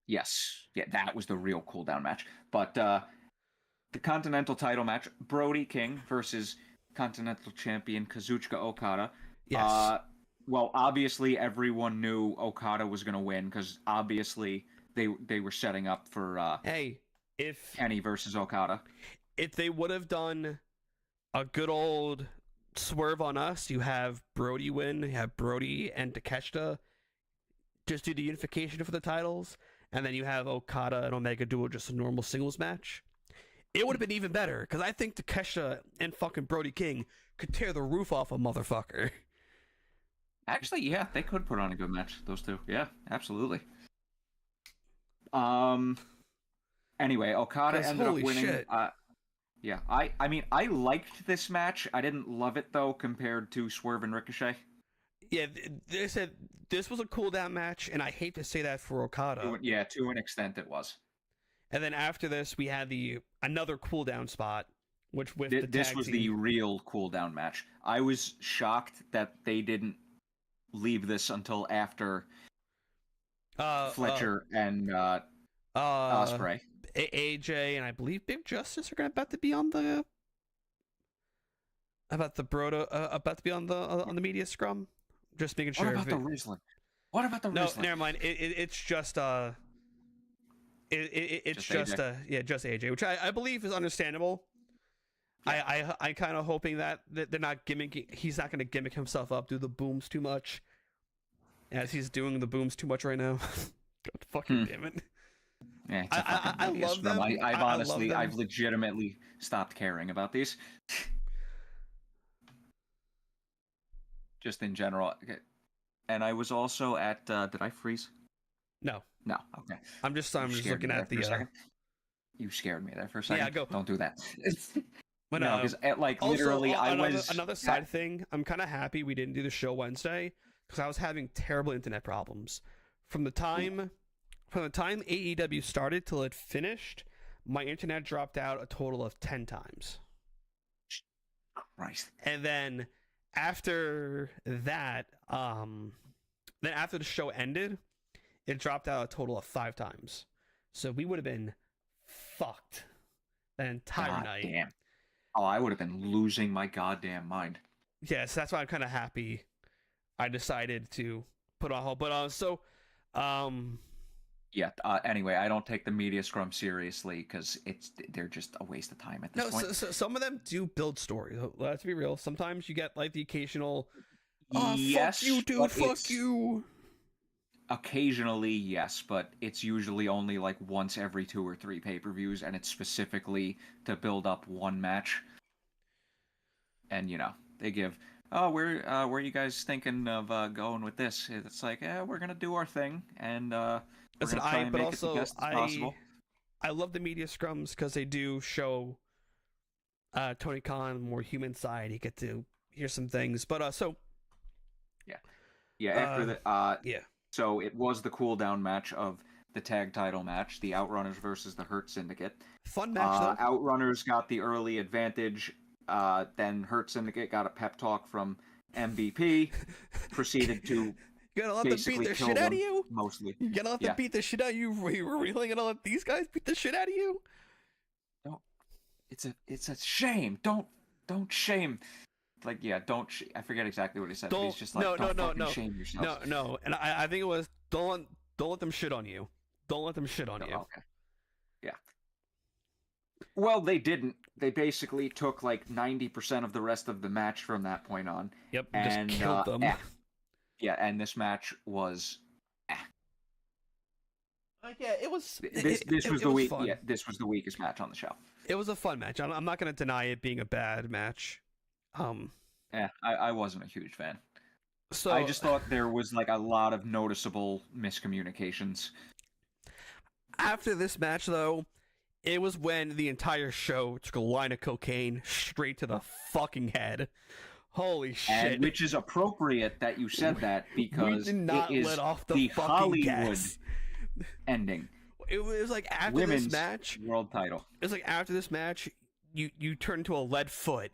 Yes. Yeah, that was the real cooldown match. But the Continental title match, Brody King versus Continental Champion Kazuchika Okada. Yes. Well, obviously everyone knew Okada was going to win because obviously they were setting up for Hey, if Kenny versus Okada. they would have done a good old swerve on us, you have Brody win, you have Brody and Takeshita just do the unification for the titles, and then you have Okada and Omega do just a normal singles match. It would have been even better, because I think Takeshita and fucking Brody King could tear the roof off a motherfucker. Actually, yeah, they could put on a good match, those two. Yeah, absolutely. Anyway, Okada ended up winning. Shit. Yeah, I mean, I liked this match. I didn't love it, though, compared to Swerve and Ricochet. Yeah, they said this was a cool down match, and I hate to say that for Okada. Yeah, to an extent it was. And then after this, we had another cool down spot, which with this was the real cool down match. I was shocked that they didn't leave this until after Fletcher and Ospreay. AJ and I believe Big Justice are about to be on the about to be on the media scrum. Just making sure. What about the Rizzler? What about the Rizzler? No, never mind. It's just it's just AJ, which I believe is understandable. Yeah. I kind of hoping that they're not gimmicking. He's not going to gimmick himself up, do the booms too much, as he's doing the booms too much right now. God fucking damn it. Yeah, I love them. I've legitimately stopped caring about these. Just in general. Okay. And I was also at, did I freeze? No. No, okay. I'm just looking at the... You scared me there for a second. Yeah, go. Don't do that. But no, because like also, literally another side thing, I'm kind of happy we didn't do the show Wednesday, because I was having terrible internet problems. From the time AEW started till it finished, my internet dropped out a total of 10 times. Christ. And then after that, then after the show ended, it dropped out a total of 5 times. So we would have been fucked that entire night. Damn. Oh, I would have been losing my goddamn mind. Yeah, so that's why I'm kind of happy I decided to put on hold. But anyway, I don't take the media scrum seriously because they're just a waste of time at this point. So some of them do build stories. Let's be real. Sometimes you get like the occasional, yes, fuck you, dude, fuck you. Occasionally, yes, but it's usually only like once every 2 or 3 pay-per-views, and it's specifically to build up one match. And they give, where are you guys thinking of going with this? It's like, we're gonna do our thing, and we're gonna try and make it the best as possible. I love the media scrums because they do show Tony Khan more human side. You get to hear some things, but after the So it was the cool down match of the tag title match, the Outrunners versus the Hurt Syndicate. Fun match, though. Outrunners got the early advantage. Then Hurt Syndicate got a pep talk from MVP. Proceeded to you gonna let them beat the shit out of you? Mostly. You gonna let them beat the shit out of you? You really gonna let these guys beat the shit out of you? No, it's a shame. Don't shame. Like, don't. I forget exactly what he said. But he's just like, don't shame yourself. No. And I think it was don't let them shit on you. Don't let them shit on you. Okay. Yeah. Well, they didn't. They basically took like 90% of the rest of the match from that point on. Yep. And just killed them. Yeah, and this match was. It was. This was the weak. Yeah, this was the weakest match on the show. It was a fun match. I'm not going to deny it being a bad match. I wasn't a huge fan. So I just thought there was like a lot of noticeable miscommunications. After this match, though, it was when the entire show took a line of cocaine straight to the fucking head. Holy shit! And which is appropriate that you said that because we did not it is let off the fucking Hollywood gas. Ending. It was like after Women's this match, world title. It was like after this match, you turned into a lead foot.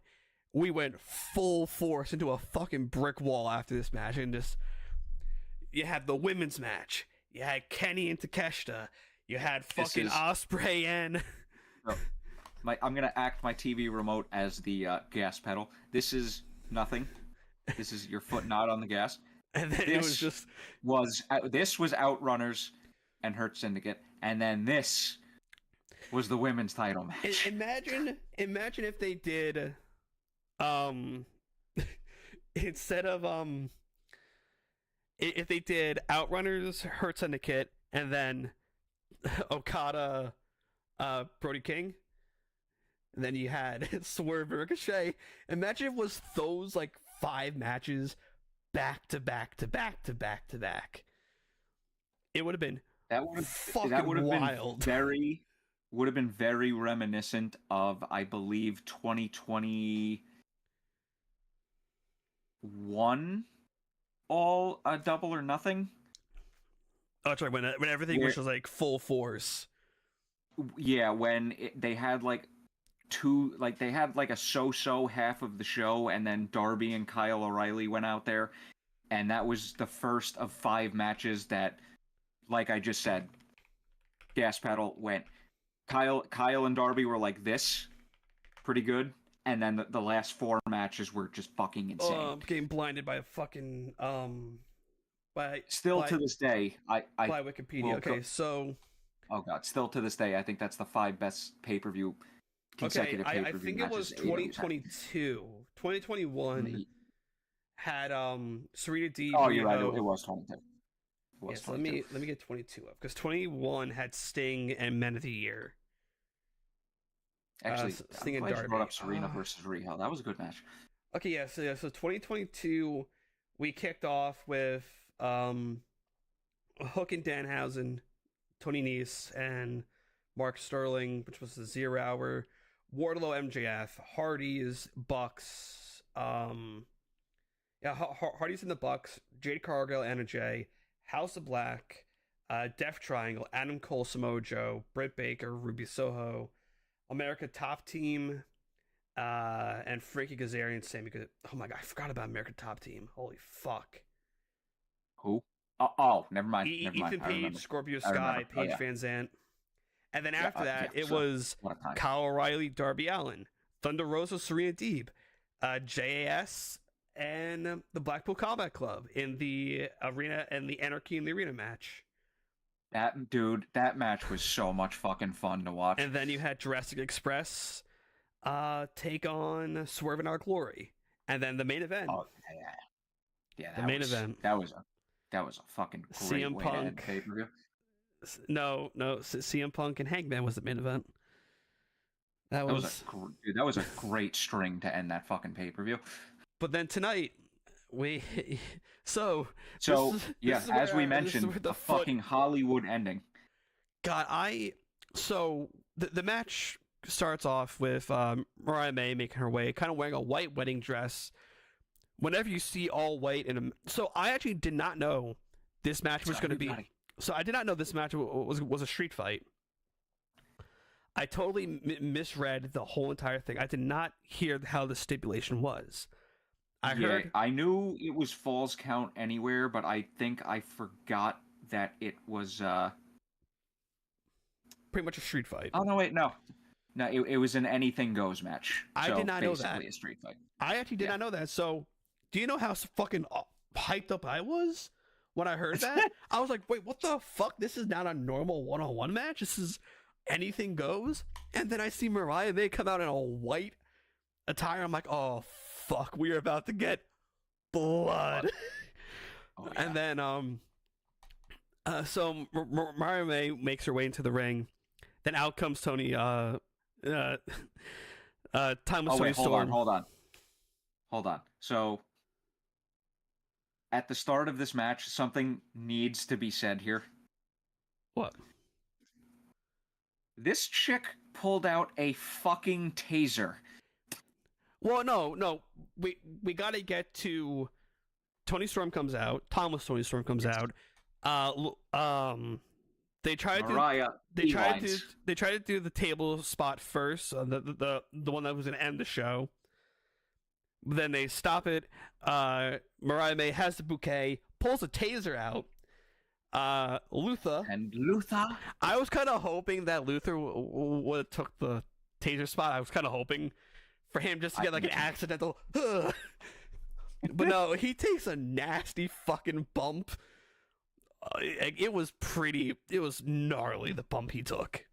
We went full force into a fucking brick wall after this match, and you had the women's match. You had Kenny and Takeshita. You had fucking Ospreay and. I'm gonna act my TV remote as the gas pedal. This is nothing. This is your foot not on the gas. And then it was just this was Outrunners and Hurt Syndicate, and then this was the women's title match. Imagine if they did, instead of if they did Outrunners, Hurt Syndicate, and then Okada, Brody King, and then you had Swerve Ricochet. Imagine if it was those like 5 matches back to back to back to back to back. It would have been fucking wild. Would have been very reminiscent of, I believe, 2021 All Double or Nothing. Oh, that's right. When everything was just like full force. Yeah, when they had like they had like a so-so half of the show, and then Darby and Kyle O'Reilly went out there, and that was the first of 5 matches that, like I just said, gas pedal went. Kyle and Darby were like this, pretty good, and then the last 4 matches were just fucking insane. I'm getting blinded by a fucking to this day, I by Wikipedia. Okay, so oh god, still to this day, I think that's the 5 best pay-per-view consecutive pay-per-view I think it was 2022. 2021 had Serena Deeb. Oh, you're right. It was 22. Yes, let me get 22 up, because 21 had Sting and Men of the Year. Actually, Sting and Darby Darby. brought up Serena versus Riho. That was a good match. Okay, yeah. So 2022, we kicked off with Hook and Danhausen, Tony Nese, and Mark Sterling, which was the 0 Hour. Wardlow, MJF, Hardy's, Bucks. Hardy's in the Bucks. Jade Cargill, Anna Jay, House of Black, Death Triangle, Adam Cole, Samoa Joe, Britt Baker, Ruby Soho, America Top Team, and Frankie Kazarian, Sammy. Oh my god, I forgot about America Top Team. Holy fuck. Who? Oh, never mind. Ethan Page, Scorpio Sky, Paige Van Zandt. And then after that, it was Kyle O'Reilly, Darby Allin, Thunder Rosa, Serena Deeb, JAS, and the Blackpool Combat Club in the arena, and the Anarchy in the Arena match. That match was so much fucking fun to watch. And then you had Jurassic Express take on Swerve in Our Glory, and then the main event. Oh yeah, the main event. That was a fucking great CM way Punk. to end pay-per-view. No, CM Punk and Hangman was the main event. That was a great string to end that fucking pay-per-view. But then tonight, as we mentioned, the fucking Hollywood ending. God, the match starts off with Mariah May making her way, kind of wearing a white wedding dress. Whenever you see all white so I actually did not know this match was going to be. So I did not know this match was a street fight. I totally misread the whole entire thing. I did not hear how the stipulation was. I knew it was Falls Count Anywhere, but I think I forgot that it was pretty much a street fight. Oh no, wait, no, it was an Anything Goes match. I did not know that. Basically a street fight. I actually did not know that. So, do you know how fucking hyped up I was when I heard that? I was like, wait, what the fuck? This is not a normal one-on-one match. This is Anything Goes. And then I see Mariah May come out in a white attire. I'm like, oh fuck, we are about to get blood. Oh, yeah. And then so Mariah May makes her way into the ring. Then out comes Tony Timeless Tony Storm. Hold on. So at the start of this match, something needs to be said here. What? This chick pulled out a fucking taser. Well, no. We got to get to Tony Storm comes out. Timeless Tony Storm comes out. They try to do the table spot first, the one that was going to end the show. Then they stop it. Mariah May has the bouquet, pulls a taser out. Luther. And Luther? I was kind of hoping that Luther would have took the taser spot. I was kind of hoping for him just to get like an accidental. But no, he takes a nasty fucking bump. It was gnarly, the bump he took.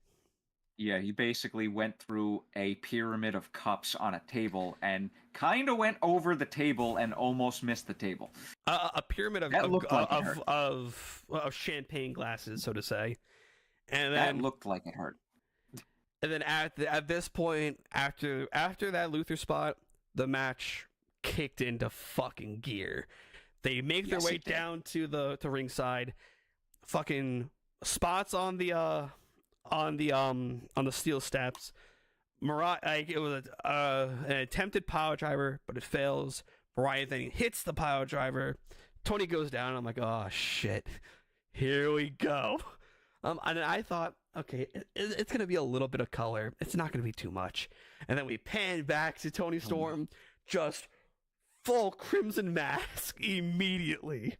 Yeah, he basically went through a pyramid of cups on a table and kind of went over the table and almost missed the table. A pyramid of champagne glasses, so to say. And then that looked like it hurt. And then at this point, after that Luther spot, the match kicked into fucking gear. They make their way down to the ringside. Fucking spots on the steel steps. Mariah, it was an attempted power driver, but it fails. Mariah then hits the power driver. Tony goes down. I'm like, oh shit, here we go. And I thought, okay, it's gonna be a little bit of color. It's not gonna be too much. And then we pan back to Tony Storm, just full crimson mask immediately.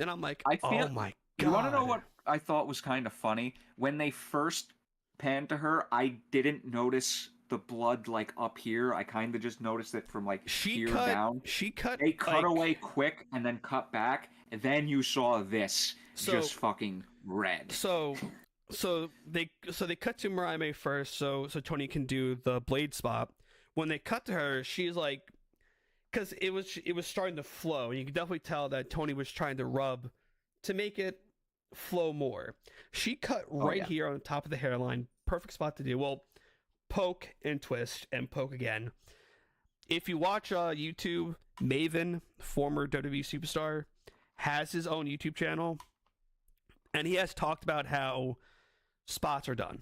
And I'm like, oh my god. You want to know what I thought was kind of funny? When they first panned to her, I didn't notice the blood like up here. I kind of just noticed it from like here down. They cut away quick and then cut back, and then you saw this just fucking red. So they cut to Mariah May first, so Tony can do the blade spot. When they cut to her, she's like, because it was starting to flow, and you can definitely tell that Tony was trying to rub to make it flow more. She cut here on the top of the hairline. Perfect spot to do. Well, poke and twist and poke again. If you watch YouTube, Maven, former WWE superstar, has his own YouTube channel, and he has talked about how spots are done.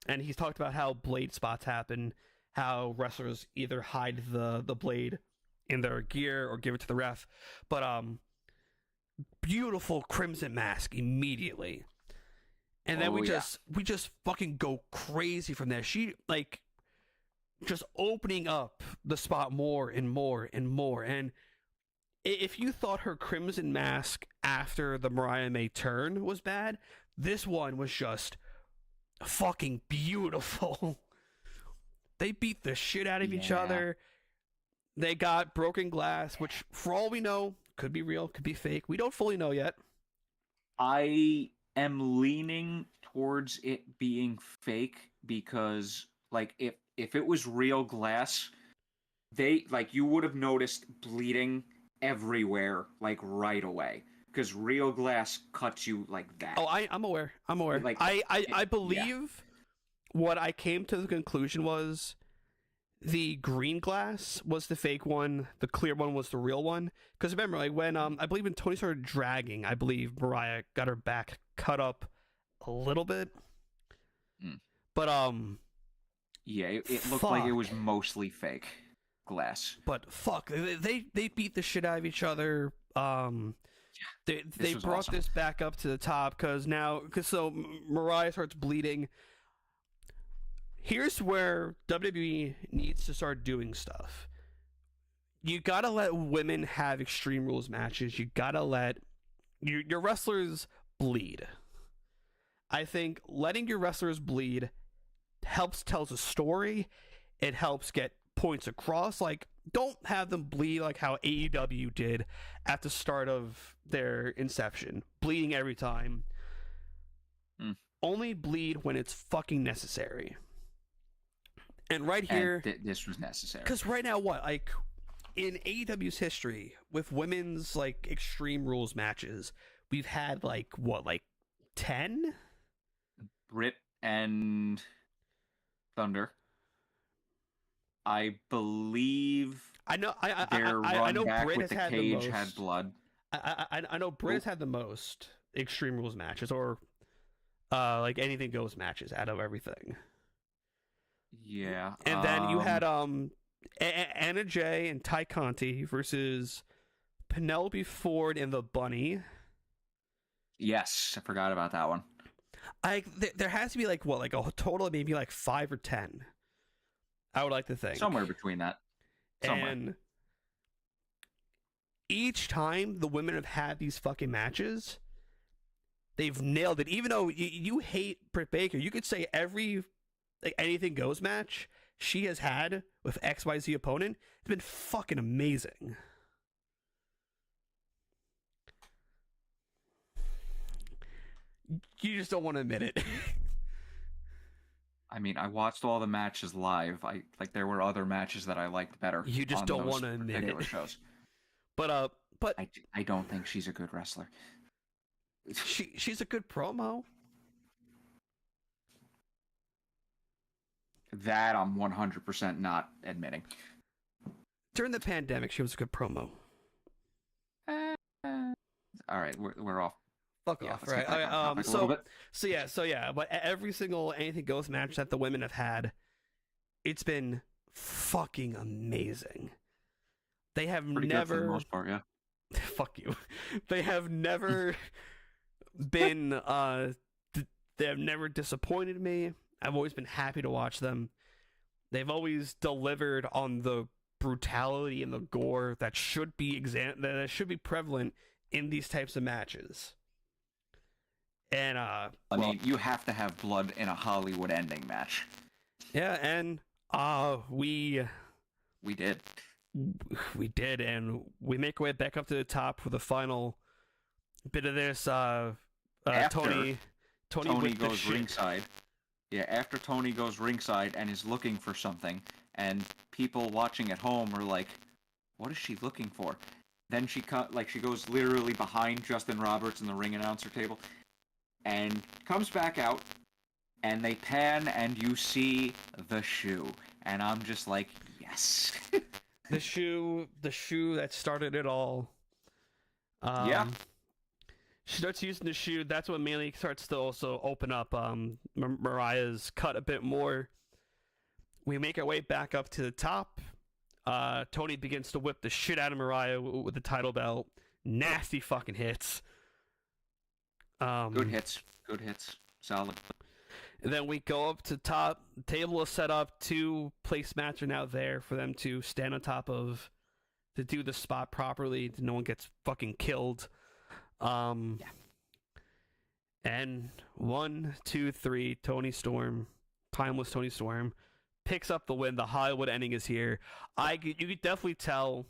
And he's talked about how blade spots happen, how wrestlers either hide the blade in their gear or give it to the ref. But beautiful crimson mask immediately. And then we just fucking go crazy from there. She like just opening up the spot more and more and more. And if you thought her crimson mask after the Mariah May turn was bad, this one was just fucking beautiful. They beat the shit out of each other. They got broken glass, which for all we know could be real, could be fake. We don't fully know yet. I am leaning towards it being fake because like if it was real glass, you would have noticed bleeding everywhere like right away, because real glass cuts you like that. Oh, I'm aware. Like, I believe what I came to the conclusion was the green glass was the fake one, the clear one was the real one. Because remember, like when I believe when Tony started dragging, I believe Mariah got her back cut up a little bit. But it looked like it was mostly fake glass. But fuck, they beat the shit out of each other. They brought this back up to the top because Mariah starts bleeding. Here's where WWE needs to start doing stuff. You gotta let women have Extreme Rules matches. You gotta let your wrestlers bleed. I think letting your wrestlers bleed tells a story. It helps get points across. Like, don't have them bleed like how AEW did at the start of their inception, bleeding every time. Only bleed when it's fucking necessary. And right here, this was necessary. Because right now, like in AEW's history with women's like Extreme Rules matches, we've had like 10? Britt and Thunder. I believe. I know. I know. Britt has had cage the most. Had blood. I know. Britt has had the most Extreme Rules matches, or like anything goes matches out of everything. Yeah. And then you had Anna Jay and Ty Conti versus Penelope Ford and the Bunny. Yes, I forgot about that one. There has to be like a total of maybe like 5 or 10. I would like to think somewhere between that. Somewhere. And each time the women have had these fucking matches, they've nailed it. Even though you hate Britt Baker, you could say every like anything goes match she has had with XYZ opponent has been fucking amazing. You just don't want to admit it. I mean, I watched all the matches live. There were other matches that I liked better. You just don't want to admit it. Shows. But I don't think she's a good wrestler. she's a good promo. That I'm 100% not admitting. During the pandemic, she was a good promo. All right, we're off. Fuck Yeah, off, let's right? get back on topic a little bit. So yeah. But every single anything goes match that the women have had, it's been fucking amazing. They have Pretty never, good for the most part, yeah. fuck you. They have never been. They have never disappointed me. I've always been happy to watch them. They've always delivered on the brutality and the gore that should be that should be prevalent in these types of matches. And I mean, you have to have blood in a Hollywood ending match. Yeah, and we did, and we make our way back up to the top for the final bit of this. Tony goes ringside. Yeah, after Tony goes ringside and is looking for something, and people watching at home are like, "What is she looking for?" Then she goes literally behind Justin Roberts in the ring announcer table, and comes back out, and they pan, and you see the shoe, and I'm just like, yes. the shoe that started it all. Yeah. She starts using the shoe. That's what mainly starts to also open up Mariah's cut a bit more. We make our way back up to the top. Tony begins to whip the shit out of Mariah with the title belt. Nasty fucking hits. Good hits. Solid. And then we go up to top. The table is set up. 2 placemats are now there for them to stand on top of to do the spot properly. No one gets fucking killed. And 1, 2, 3, Tony Storm, timeless Tony Storm, picks up the win. The Hollywood ending is here. You could definitely tell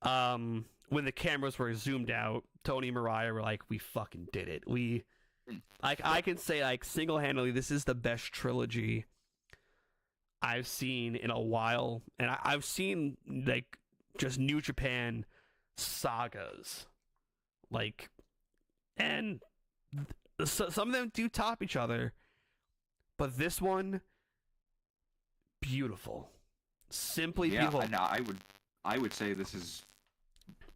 when the cameras were zoomed out, Tony and Mariah were like, we fucking did it. I can say single-handedly, this is the best trilogy I've seen in a while. And I've seen just New Japan sagas. And some of them do top each other, but this one, beautiful, simply beautiful. Yeah, I would say this is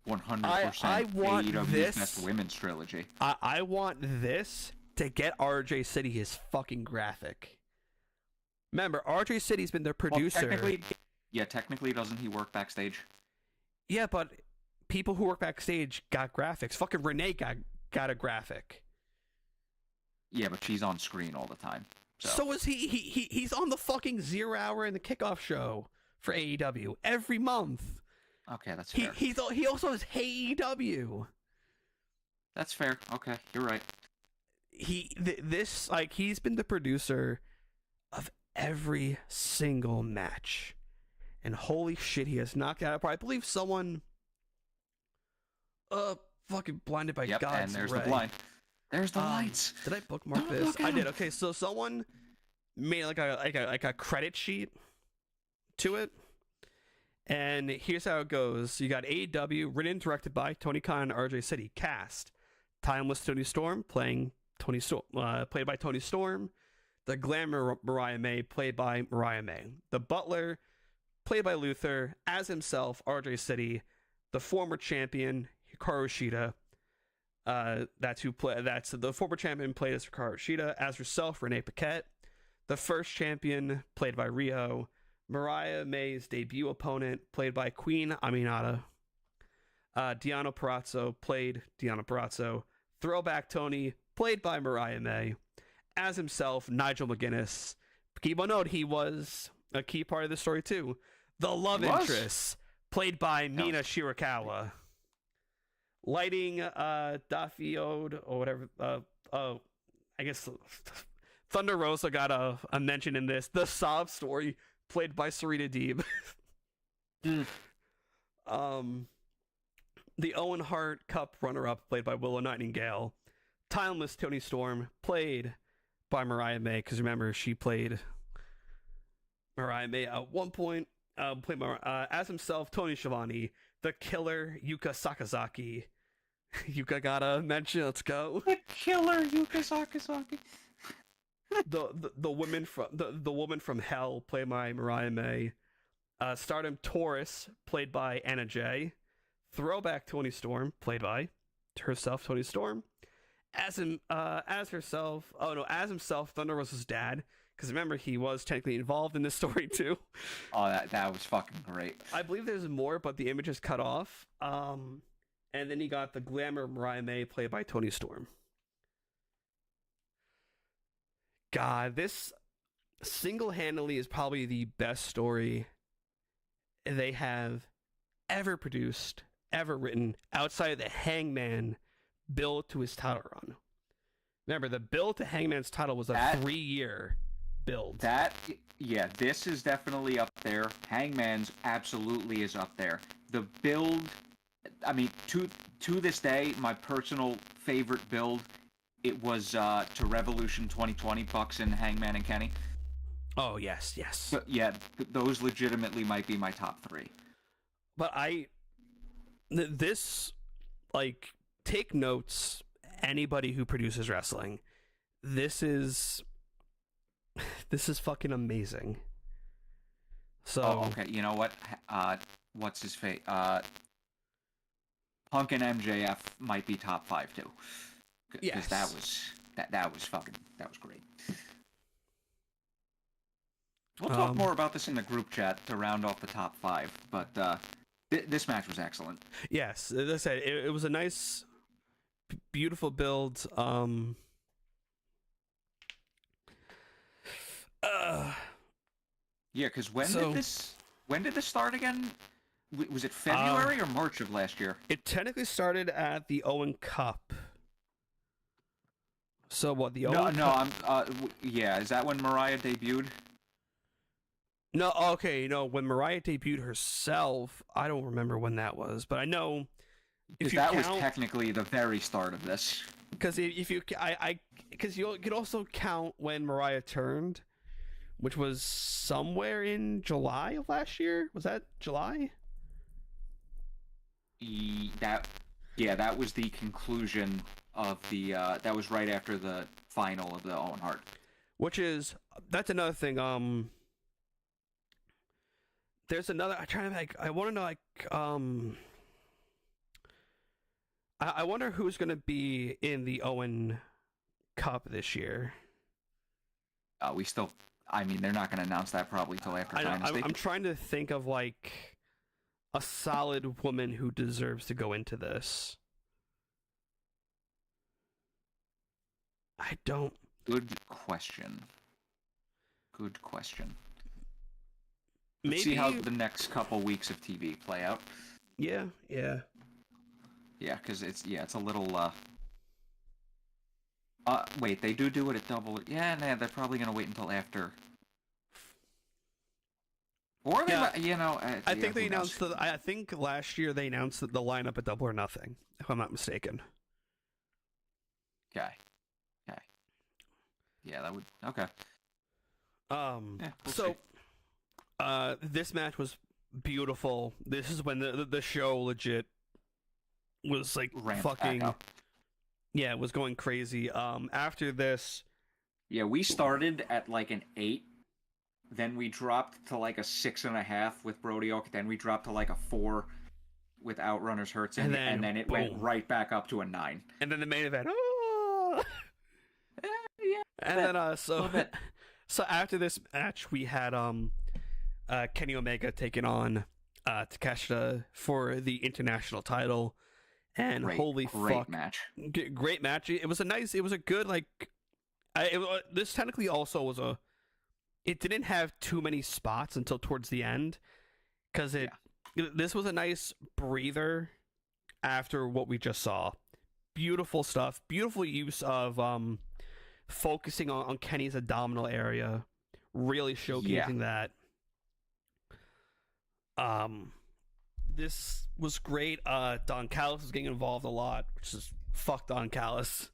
100% I want AEW's best women's trilogy. I want this to get RJ City his fucking graphic. Remember, RJ City's been their producer. Well, technically, doesn't he work backstage? Yeah, but people who work backstage got graphics. Fucking Renee got a graphic. Yeah, but she's on screen all the time. So is he. He's on the fucking 0 Hour and the Kickoff show for AEW every month. Okay, that's fair. He also has AEW. That's fair. Okay, you're right. He's been the producer of every single match, and holy shit, he has knocked out. I believe someone. Fucking blinded by God's and there's ray. the blind. There's the lights. Did I bookmark this? I did. Okay, so someone made like a credit sheet to it, and here's how it goes. You got AEW, written and directed by Tony Khan and RJ City. Cast: timeless Tony Storm played by Tony Storm. The Glamour Mariah May, played by Mariah May. The Butler, played by Luther, as himself, RJ City. The former champion, Hikaru Shida. That's the former champion played as Hikaru Shida. As herself, Renee Paquette. The first champion, played by Rio. Mariah May's debut opponent, played by Queen Aminata. Deonna Purrazzo, played Deonna Purrazzo. Throwback Tony, played by Mariah May. As himself, Nigel McGuinness. Keep on note, he was a key part of the story too. The love interest, played by Mina Shirakawa. Lighting, Dafiode, or whatever. I guess Thunder Rosa got a mention in this. The sob story played by Serena Deeb. The Owen Hart Cup runner-up played by Willow Nightingale. Timeless Tony Storm played by Mariah May, because remember, she played Mariah May at one point. Played as himself, Tony Schiavone. The Killer, Yuka Sakazaki. Yuka got a mention. Let's go. The Killer, Yuka Sakazaki. the woman from Hell, played by Mariah May. Stardom Taurus, played by Anna Jay. Throwback Tony Storm, played by herself, Tony Storm. As himself, Thunder Rosa's dad. Because remember, he was technically involved in this story too. Oh, that was fucking great. I believe there's more, but the image is cut off. And then you got the glamour Mariah May, played by Tony Storm. God, this single-handedly is probably the best story they have ever produced, ever written, outside of the Hangman build to his title run. Remember, the build to Hangman's title was a 3-year build. This is definitely up there. Hangman's absolutely is up there. The build, I mean, to this day, my personal favorite build, it was to Revolution 2020, Bucks and Hangman and Kenny. Oh, yes. But yeah, those legitimately might be my top 3. But take notes, anybody who produces wrestling. This is fucking amazing. So okay, you know what? What's his face? Punk and MJF might be top 5 too. Because that was great. We'll talk more about this in the group chat to round off the top 5, but this match was excellent. Yes, as I said, it was a nice, beautiful build. Yeah, because when did this start again? Was it February or March of last year? It technically started at the Owen Cup. So what, the Owen Cup? Is that when Mariah debuted? No, okay, when Mariah debuted herself, I don't remember when that was, but I know if that was technically the very start of this. Because you could also count when Mariah turned, which was somewhere in July of last year. Was that July? That was the conclusion of the. That was right after the final of the Owen Hart. That's another thing. There's another. I want to know. I wonder who's going to be in the Owen Cup this year. They're not going to announce that probably till after Dynasty. I'm trying to think of a solid woman who deserves to go into this. I don't. Good question. Maybe... Let's see how the next couple weeks of TV play out. Yeah. Yeah, because it's a little. Wait, they do it at double. Yeah, nah, they're probably gonna wait until after. Or they, I think they announced I think last year they announced the lineup at Double or Nothing, if I'm not mistaken. Okay. Yeah, that would. Okay. We'll see. This match was beautiful. This is when the show legit was fucking. Yeah, it was going crazy. After this. Yeah, we started at an 8. Then we dropped to a 6.5 with Brody Oak. Then we dropped to a 4 with Outrunners Hurts. And then it went right back up to a 9. And then the main event. Oh! So after this match, we had Kenny Omega taking on Takeshita for the international title. And great match. Great match. It was a good, this technically also was it didn't have too many spots until towards the end, because this was a nice breather after what we just saw. Beautiful stuff. Beautiful use of focusing on Kenny's abdominal area, really showcasing that. This was great. Don Callis is getting involved a lot, which is fuck Don Callis.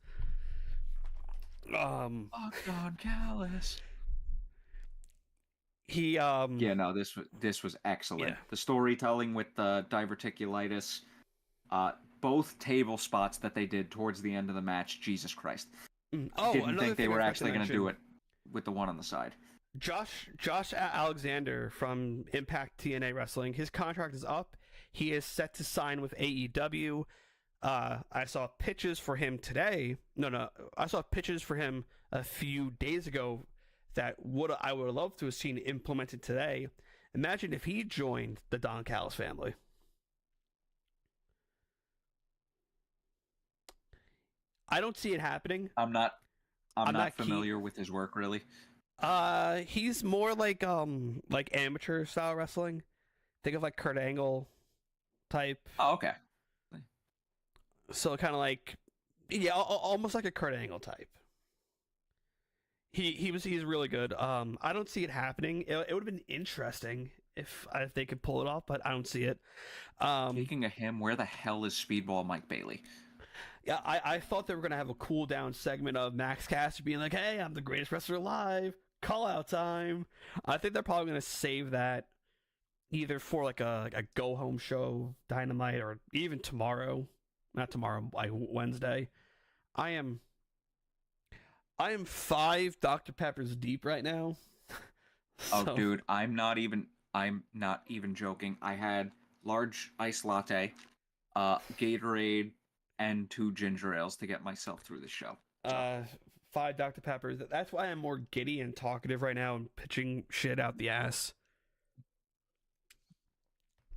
Fuck Don Callis. He Yeah, no, this was excellent. Yeah. The storytelling with the diverticulitis, both table spots that they did towards the end of the match, Jesus Christ. Didn't think they were actually going to do it with the one on the side. Josh Alexander from Impact TNA Wrestling, his contract is up. He is set to sign with AEW. I saw pitches for him today. I saw pitches for him a few days ago that I would love to have seen implemented today. Imagine if he joined the Don Callis family. I don't see it happening. I'm not familiar with his work, really. He's more like amateur style wrestling. Think of like Kurt Angle type. Oh, okay. So kind of like, yeah, almost like a Kurt Angle type. He's really good. I don't see it happening. It would have been interesting if they could pull it off, but I don't see it. Speaking of him, where the hell is Speedball Mike Bailey? Yeah, I thought they were gonna have a cool down segment of Max Caster being like, "Hey, I'm the greatest wrestler alive. Call out time." I think they're probably gonna save that either for like a go home show, Dynamite, or even tomorrow. Not tomorrow, like Wednesday. I am 5 Dr. Peppers deep right now. Oh, dude, I'm not even joking. I had large ice latte, Gatorade, and 2 ginger ales to get myself through the show. 5 Dr. Peppers. That's why I'm more giddy and talkative right now and pitching shit out the ass.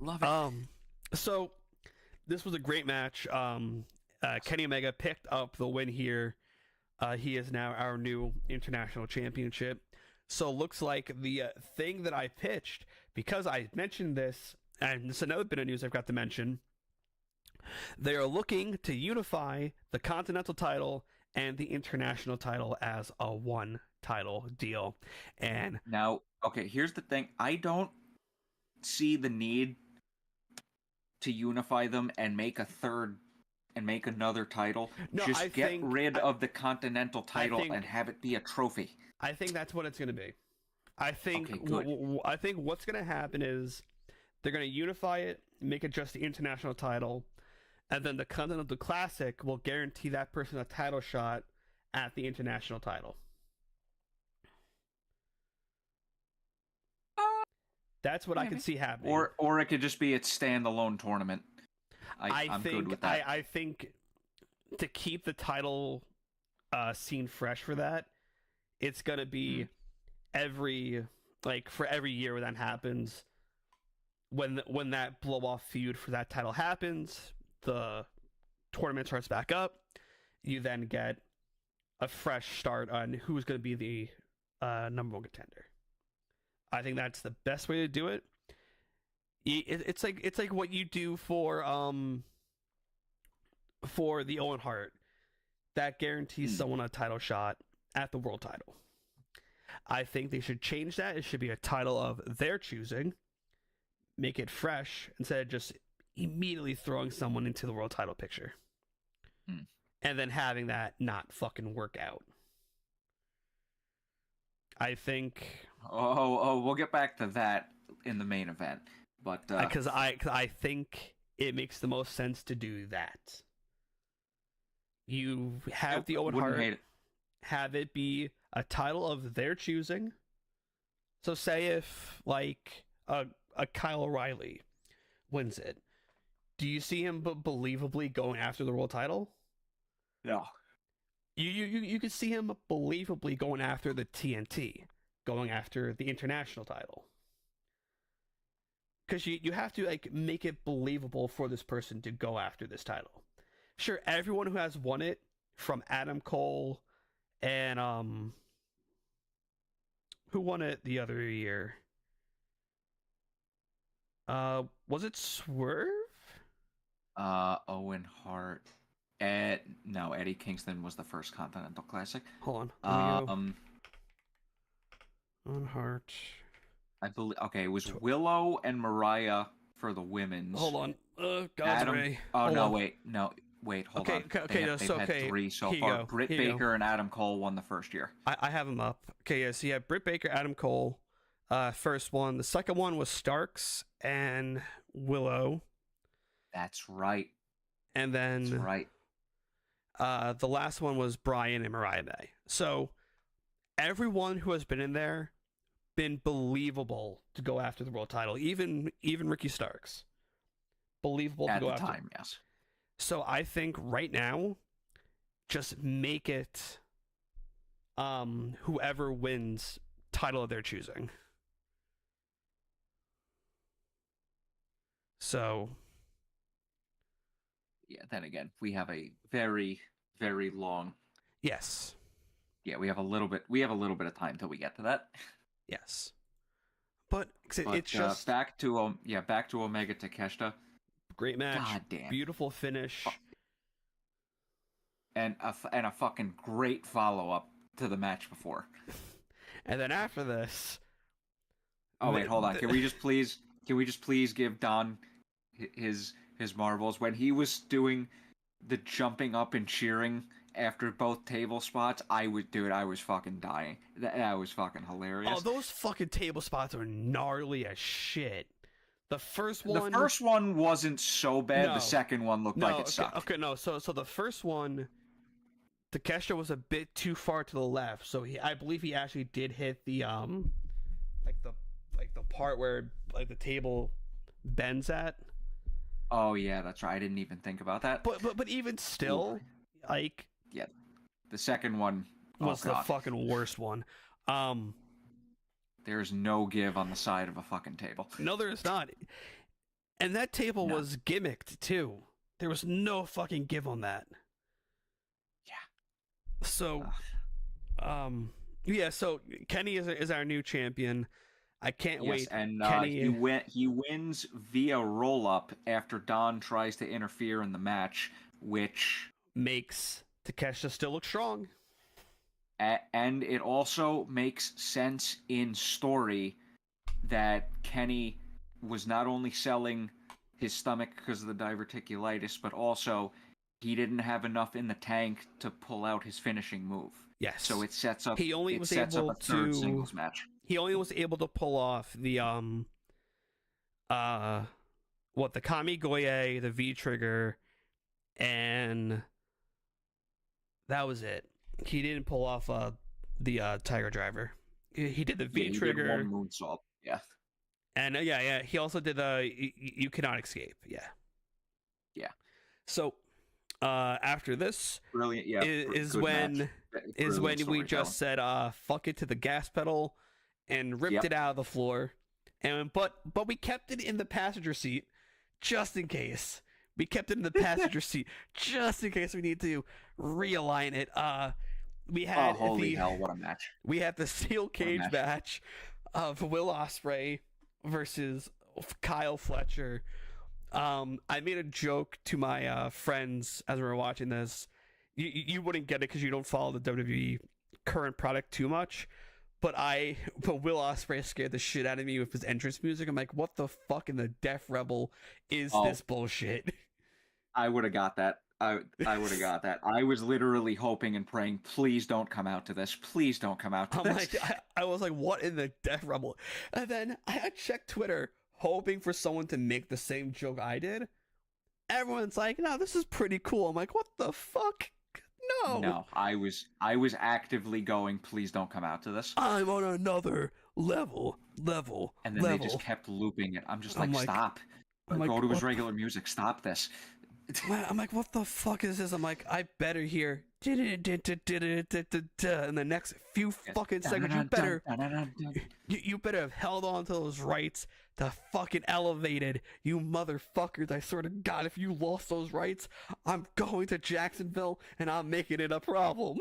Love it. So this was a great match. Kenny Omega picked up the win here. He is now our new international championship. So looks like the thing that I pitched, because I mentioned this, and this is another bit of news I've got to mention. They are looking to unify the Continental title and the International title as a one title deal. And now, okay, here's the thing. I don't see the need to unify them and make another title. No, Just get rid of the Continental title and have it be a trophy. I think that's what it's going to be. I think Okay, I think what's going to happen is they're going to unify it, make it just the International title, and then the Continental Classic will guarantee that person a title shot at the International title. That's what I can see happening. Or it could just be its standalone tournament. I'm good with that. I think to keep the title scene fresh for that, it's gonna be for every year when that happens, when that blow off feud for that title happens, the tournament starts back up. You then get a fresh start on who's going to be the number one contender. I think that's the best way to do it. It's like what you do for the Owen Hart. That guarantees someone a title shot at the world title. I think they should change that. It should be a title of their choosing. Make it fresh instead of just immediately throwing someone into the world title picture. And then having that not fucking work out. I think... we'll get back to that in the main event. But because I think it makes the most sense to do that. You have the Owen Hart, have it be a title of their choosing. So say if like a Kyle O'Reilly wins it, do you see him believably going after the world title? No. You could see him believably going after the TNT, going after the international title. Because you have to like make it believable for this person to go after this title. Sure, everyone who has won it, from Adam Cole and who won it the other year? Was it Swerve? Owen Hart. No, Eddie Kingston was the first Continental Classic. Hold on. Let me go. On Heart. I believe. Okay, it was Willow and Mariah for the women's. Hold on. God's Adam. Ray. Oh Hold no, on. wait, no, wait, hold Okay, on. okay, They've so, had okay, 3 so here you far. go, Britt here you go. Baker and Adam Cole won the first year. I have them up. Okay, yeah, so you have Britt Baker, Adam Cole, first one. The second one was Starks and Willow. That's right. And then That's right. the last one was Brian and Mariah May. So everyone who has been in there been believable to go after the world title. Even Ricky Starks. Believable At to go the after. time, yes. So I think right now, just make it whoever wins title of their choosing. So Yeah, then again, we have a very, very long. yes. Yeah, we have a little bit of time till we get to that. Yes. But But, it's just back to Omega Takeshita. great match. God damn. Beautiful finish. And a fucking great follow up to the match before. And then after this, Oh wait, hold on. Can we just please give Don his marbles when he was doing the jumping up and cheering after both table spots? I was fucking dying. That was fucking hilarious. oh, those fucking table spots are gnarly as shit. The first one wasn't so bad. No. The second one looked like it sucked. Okay, no. So the first one, Takeshita was a bit too far to the left. So I believe he actually did hit the the part where like the table bends at. Oh yeah, that's right. I didn't even think about that. But even still, like Yeah, the second one was the fucking worst one. There's no give on the side of a fucking table. No, there is not. And that table No. was gimmicked too. There was no fucking give on that. Yeah. So, yeah. So Kenny is our new champion. I can't Yes, wait. and Kenny, he wins via roll up after Don tries to interfere in the match, which makes Takeshita still look strong. and it also makes sense in story that Kenny was not only selling his stomach because of the diverticulitis, but also he didn't have enough in the tank to pull out his finishing move. Yes. So it sets up. He only it was sets able up a third to- singles match. He only was able to pull off the the Kami Goye, the V trigger, and that was it. He didn't pull off the Tiger Driver. He did the V Yeah, he did trigger, one moonsault. Yeah. and yeah. He also did the you cannot escape. Yeah. Yeah. So after this Brilliant. Yeah. is good when match. is when Brilliant we just said fuck it to the gas pedal and ripped Yep. it out of the floor, and but we kept it in the passenger seat just in case. We kept it in the passenger seat just in case we need to realign it. We had holy hell, what a match. we had the steel cage match. match of Will Ospreay versus Kyle Fletcher. I made a joke to my friends as we were watching this. You wouldn't get it because you don't follow the WWE current product too much. But Will Ospreay scared the shit out of me with his entrance music. I'm like, what the fuck in the Def Rebel is this bullshit? I would have got that. I would have got that. I was literally hoping and praying, please don't come out to this. Please don't come out to I'm this. like, I was like, what in the Def Rebel? And then I checked Twitter, hoping for someone to make the same joke I did. Everyone's like, no, this is pretty cool. I'm like, what the fuck? No, I was actively going, please don't come out to this. I'm on another level. And then they just kept looping it. I'm just like, stop. I'm like, Go to his what regular music. Stop this. I'm like, what the fuck is this? I'm like, I better hear in the next few fucking seconds. You better have held on to those rights to fucking elevated, you motherfuckers. I swear to God, if you lost those rights, I'm going to Jacksonville and I'm making it a problem.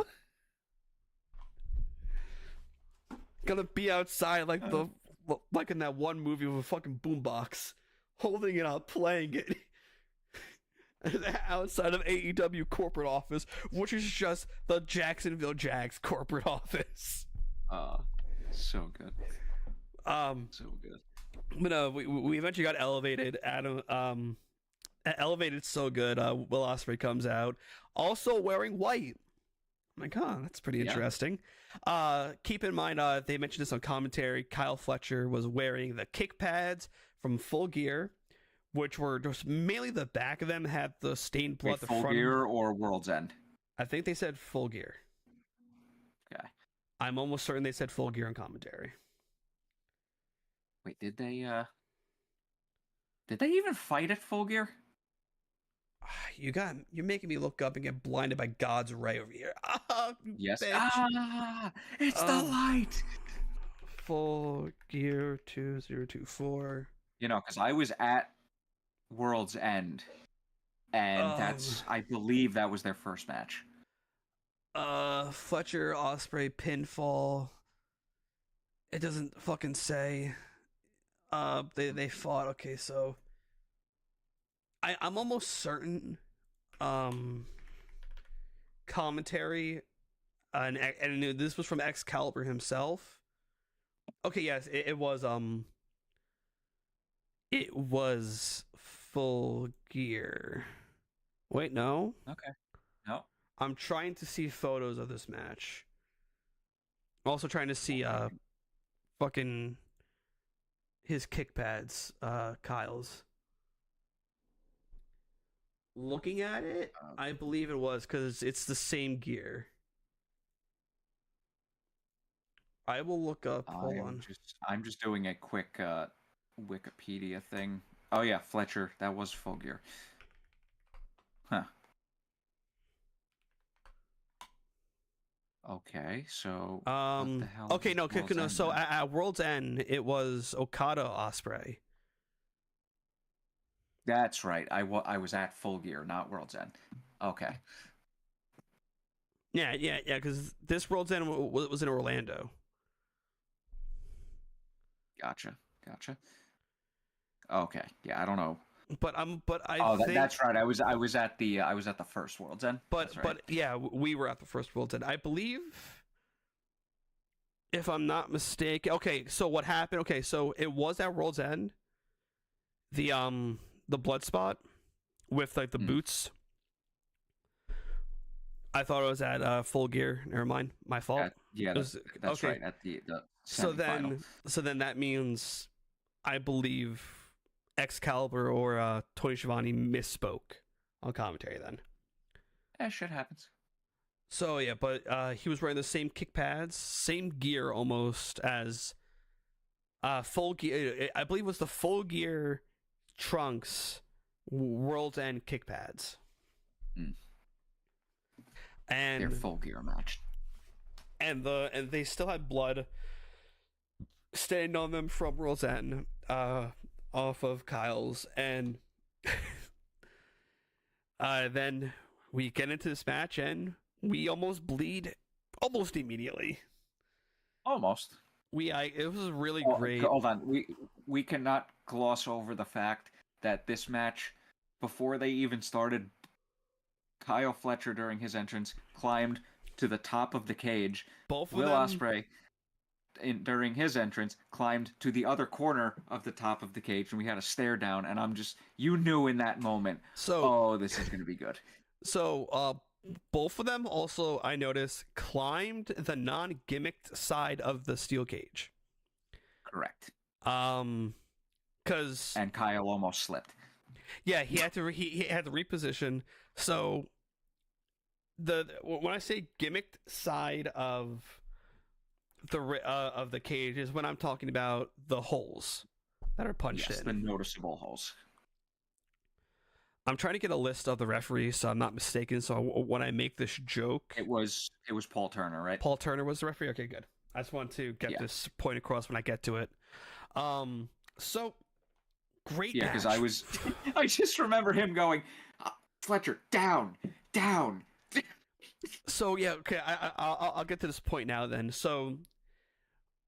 Gonna be outside like like in that one movie with a fucking boombox, holding it up, playing it. outside of AEW corporate office, which is just the Jacksonville Jags corporate office. So good. So good. But we eventually got elevated. Adam elevated so good. Will Ospreay comes out, also wearing white. I'm like, that's pretty interesting. Keep in mind, they mentioned this on commentary. Kyle Fletcher was wearing the kick pads from Full Gear, which were just mainly the back of them had the stained blood. Wait, the Full front. Gear or World's End? I think they said Full Gear. Okay. I'm almost certain they said Full Gear on commentary. Wait, did they even fight at Full Gear? You're making me look up and get blinded by God's ray over here. Yes. Bitch. It's the light. Full Gear 2024. You know, because I was at World's End, and I believe that was their first match. Fletcher Ospreay pinfall. It doesn't fucking say. They fought. Okay, so I'm almost certain. Commentary, and this was from Excalibur himself. Okay, yes, it was. It was Full Gear. Wait, no. Okay. No. I'm trying to see photos of this match. I'm also trying to see fucking his kick pads, Kyle's. Looking at it, I believe it was because it's the same gear. I will look up. Hold on. I'm just doing a quick Wikipedia thing. Oh yeah, Fletcher. That was Full Gear. Huh. Okay, so what the hell okay, is no, World's End so then? at World's End, it was Okada Ospreay. That's right. I was at Full Gear, not World's End. Okay. Yeah, because this World's End was in Orlando. Gotcha. Okay. Yeah, I don't know. But I think that's right. I was at the first World's End. But That's right. but yeah, we were at the first World's End. I believe, if I'm not mistaken. Okay, so what happened? Okay, so it was at World's End. The blood spot with like the boots. I thought it was at Full Gear. Never mind, my fault. Yeah, that's okay. right. At the so semifinal. then that means, I believe, Excalibur or Tony Schiavone misspoke on commentary then. Shit happens. So yeah, but he was wearing the same kick pads, same gear almost as Full Gear. I believe it was the Full Gear trunks, World's End kick pads. And their Full Gear match. And they still had blood stained on them from World's End, off of Kyle's, and then we get into this match and we almost bleed almost immediately. Almost. It was really great. Hold on. We cannot gloss over the fact that this match, before they even started, Kyle Fletcher during his entrance climbed to the top of the cage. Both of Will them... Ospreay, during his entrance, climbed to the other corner of the top of the cage, and we had a stare down. And you knew in that moment, this is going to be good. So, both of them also, I noticed, climbed the non-gimmicked side of the steel cage. Correct. And Kyle almost slipped. Yeah, he had to reposition. So when I say gimmicked side of the cage is when I'm talking about the holes that are punched in. The noticeable holes. I'm trying to get a list of the referees, so I'm not mistaken. So when I make this joke, it was Paul Turner, right? Paul Turner was the referee. Okay, good. I just want to get this point across when I get to it. So great. Yeah, because I just remember him going, Fletcher, down. So yeah, okay. I'll get to this point now. Then, so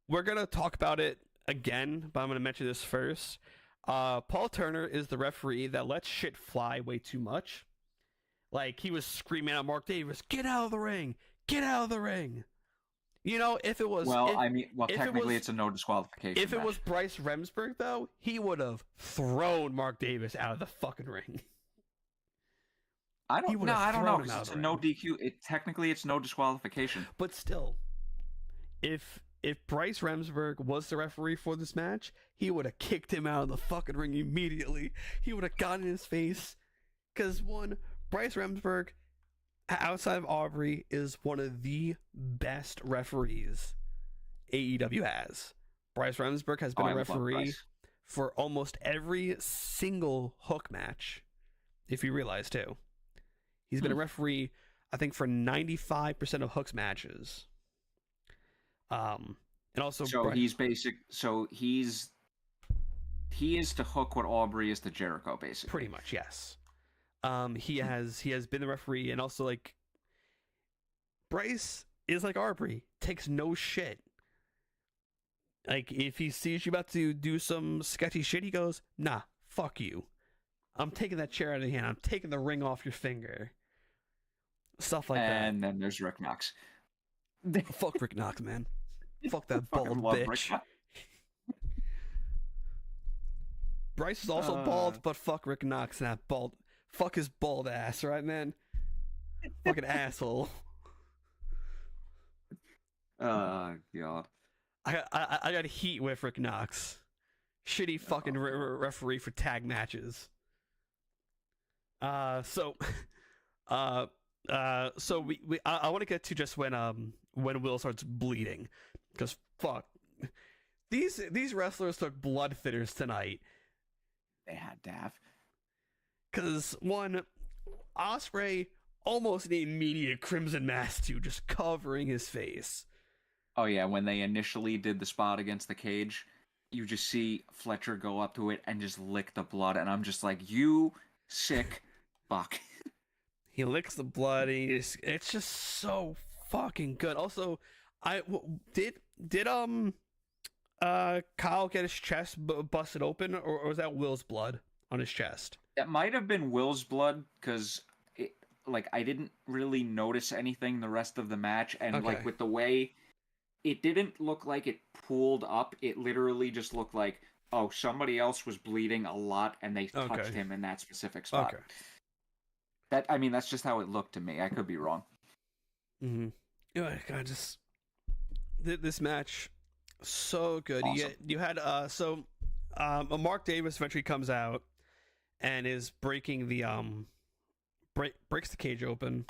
we're gonna talk about it again, but I'm gonna mention this first. Paul Turner is the referee that lets shit fly way too much. Like, he was screaming at Mark Davis, "Get out of the ring! Get out of the ring!" You know, if it was... technically it's a no disqualification If it match. was Bryce Remsburg, though, he would have thrown Mark Davis out of the fucking ring. I don't know, him because out it's of a the no ring. DQ. Technically, it's no disqualification. But still, if Bryce Remsburg was the referee for this match, he would have kicked him out of the fucking ring immediately. He would have gotten in his face. Because, one, Bryce Remsburg, outside of Aubrey, is one of the best referees AEW has. Bryce Remsburg has been a referee for almost every single Hook match, if you realize, too. He's been a referee, I think, for 95% of Hook's matches. And also, he is to Hook what Aubrey is to Jericho, basically. Pretty much, yes. He has been the referee, and also, like, Bryce is like Aubrey, takes no shit. Like, if he sees you about to do some sketchy shit, he goes, "Nah, fuck you. I'm taking that chair out of your hand. I'm taking the ring off your finger." Stuff like that. And then there's Rick Knox. Fuck Rick Knox, man. Fuck that Fucking bald love Rick bitch. Knox. Bryce is also bald, but fuck Rick Knox and that bald. Fuck his bald ass, right, man? Fucking asshole. God. I got heat with Rick Knox. Shitty fucking referee for tag matches. So I want to get to just when Will starts bleeding, because fuck, these wrestlers took blood thinners tonight. They had to have. Because one, Ospreay almost an immediate crimson mask too, just covering his face. Oh yeah, when they initially did the spot against the cage, you just see Fletcher go up to it and just lick the blood, and I'm just like, you sick fuck. He licks the blood, and it's just so fucking good. Also, did Kyle get his chest busted open, or was that Will's blood on his chest? That might have been Will's blood, because I didn't really notice anything the rest of the match, and Okay. with the way it didn't look like it pooled up, it literally just looked like, oh, somebody else was bleeding a lot and they touched him in that specific spot. Okay. That's just how it looked to me. I could be wrong. Mm-hmm. God, just this match, so good. Awesome. You had Mark Davis eventually comes out and is breaking the breaks the cage open.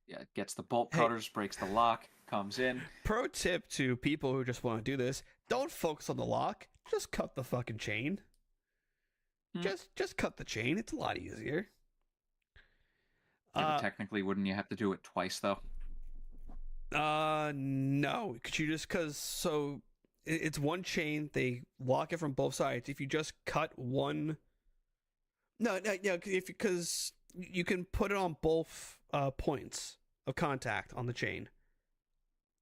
Yeah, gets the bolt cutters, breaks the lock, comes in. Pro tip to people who just want to do this: don't focus on the lock. Just cut the fucking chain. Just cut the chain. It's a lot easier. Yeah, but technically, wouldn't you have to do it twice though? No. Could you just it's one chain. They lock it from both sides. If you just cut one, because you can put it on both points of contact on the chain.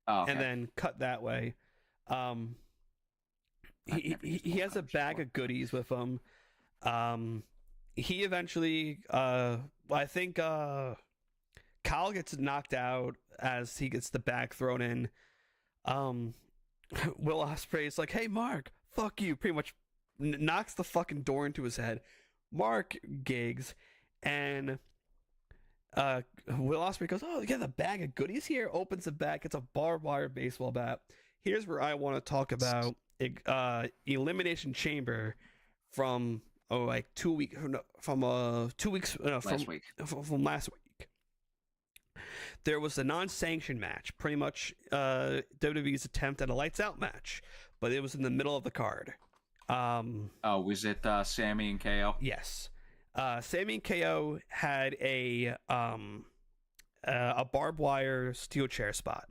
Oh, okay. And then cut that way. He has a bag of goodies with him. He eventually, I think, Kyle gets knocked out as he gets the bag thrown in. Will Ospreay is like, "Hey, Mark, fuck you," pretty much knocks the fucking door into his head. Mark gigs, and Will Ospreay goes, "Oh, you got a bag of goodies here." Opens the bag, gets a barbed wire baseball bat. Here's where I want to talk about Elimination Chamber from last week. From last week. There was a non-sanctioned match, pretty much WWE's attempt at a lights out match, but it was in the middle of the card. Was it Sammy and KO? Yes. Sammy and KO had a barbed wire steel chair spot.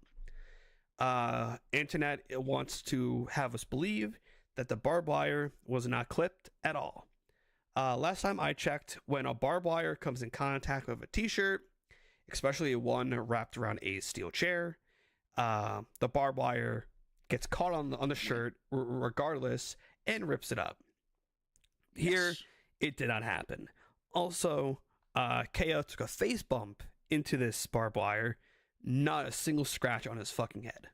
Internet wants to have us believe that the barbed wire was not clipped at all. Last time I checked, when a barbed wire comes in contact with a t-shirt, especially one wrapped around a steel chair, the barbed wire gets caught on the shirt regardless and rips it up. Here, Yes. it did not happen. Also, KO took a face bump into this barbed wire, not a single scratch on his fucking head.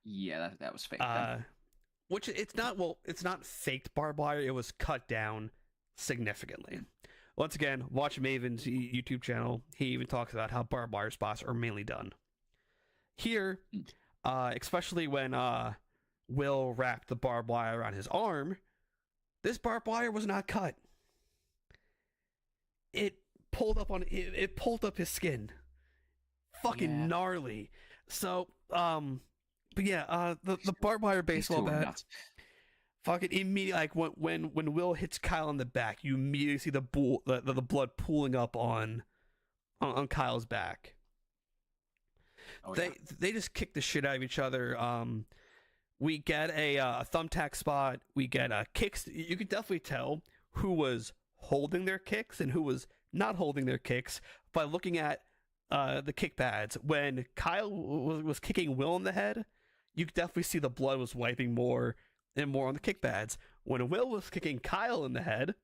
Yeah, that was fake. Then. Which it's not faked barbed wire. It was cut down significantly. Once again, watch Maven's YouTube channel. He even talks about how barbed wire spots are mainly done. Here, especially when Will wrapped the barbed wire around his arm, this barbed wire was not cut. It pulled up his skin. Fucking gnarly. So, but yeah, the barbed wire baseball bat. Fucking immediately, like when Will hits Kyle in the back, you immediately see the blood pooling up on Kyle's back. Oh, They just kick the shit out of each other. We get a thumbtack spot. We get kicks. You can definitely tell who was holding their kicks and who was not holding their kicks by looking at the kick pads. When Kyle was kicking Will in the head, you could definitely see the blood was wiping more and more on the kick pads. When Will was kicking Kyle in the head,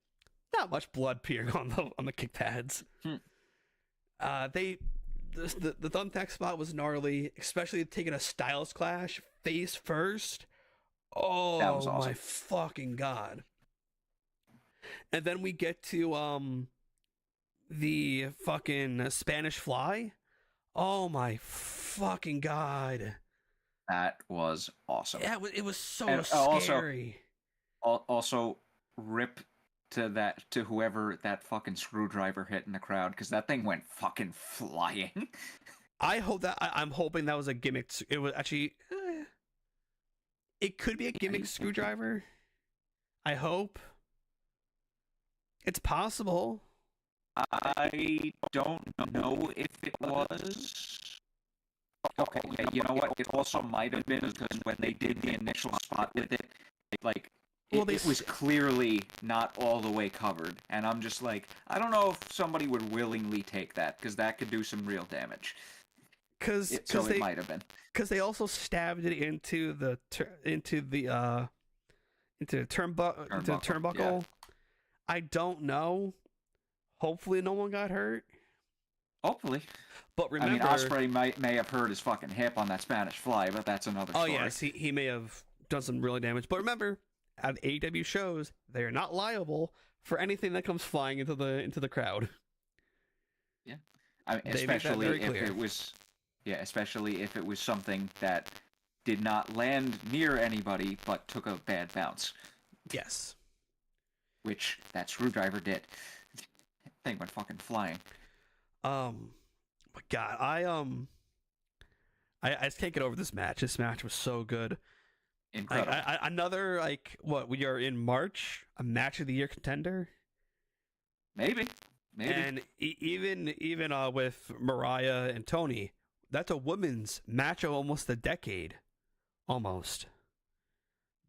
not much blood appearing on the kick pads. The thumbtack spot was gnarly, especially taking a styles clash face first. Oh, that was awesome. My fucking god! And then we get to the fucking Spanish Fly. Oh my fucking god! That was awesome. Yeah, it was so scary. Also, rip to whoever that fucking screwdriver hit in the crowd, because that thing went fucking flying. I'm hoping that was a gimmick. It was actually. It could be a gimmick screwdriver. I hope. It's possible. I don't know if it was. Okay, yeah, you know what? It also might have been because when they did the initial spot with it, like, it was clearly not all the way covered. And I'm just like, I don't know if somebody would willingly take that, because that could do some real damage. It might have been. Because they also stabbed it into the turnbuckle. Yeah. I don't know. Hopefully no one got hurt. Hopefully. But remember, Ospreay may have hurt his fucking hip on that Spanish Fly, but that's another story. Oh yes, he may have done some really damage. But remember, at AEW shows, they are not liable for anything that comes flying into the crowd. Yeah, especially if it was something that did not land near anybody but took a bad bounce. Yes, which that screwdriver did. Thing went fucking flying. But God, I just can't get over this match. This match was so good. Incredible. Another, like, what, we are in March, a match of the year contender? Maybe. And even with Mariah and Tony, that's a women's match of almost a decade. Almost.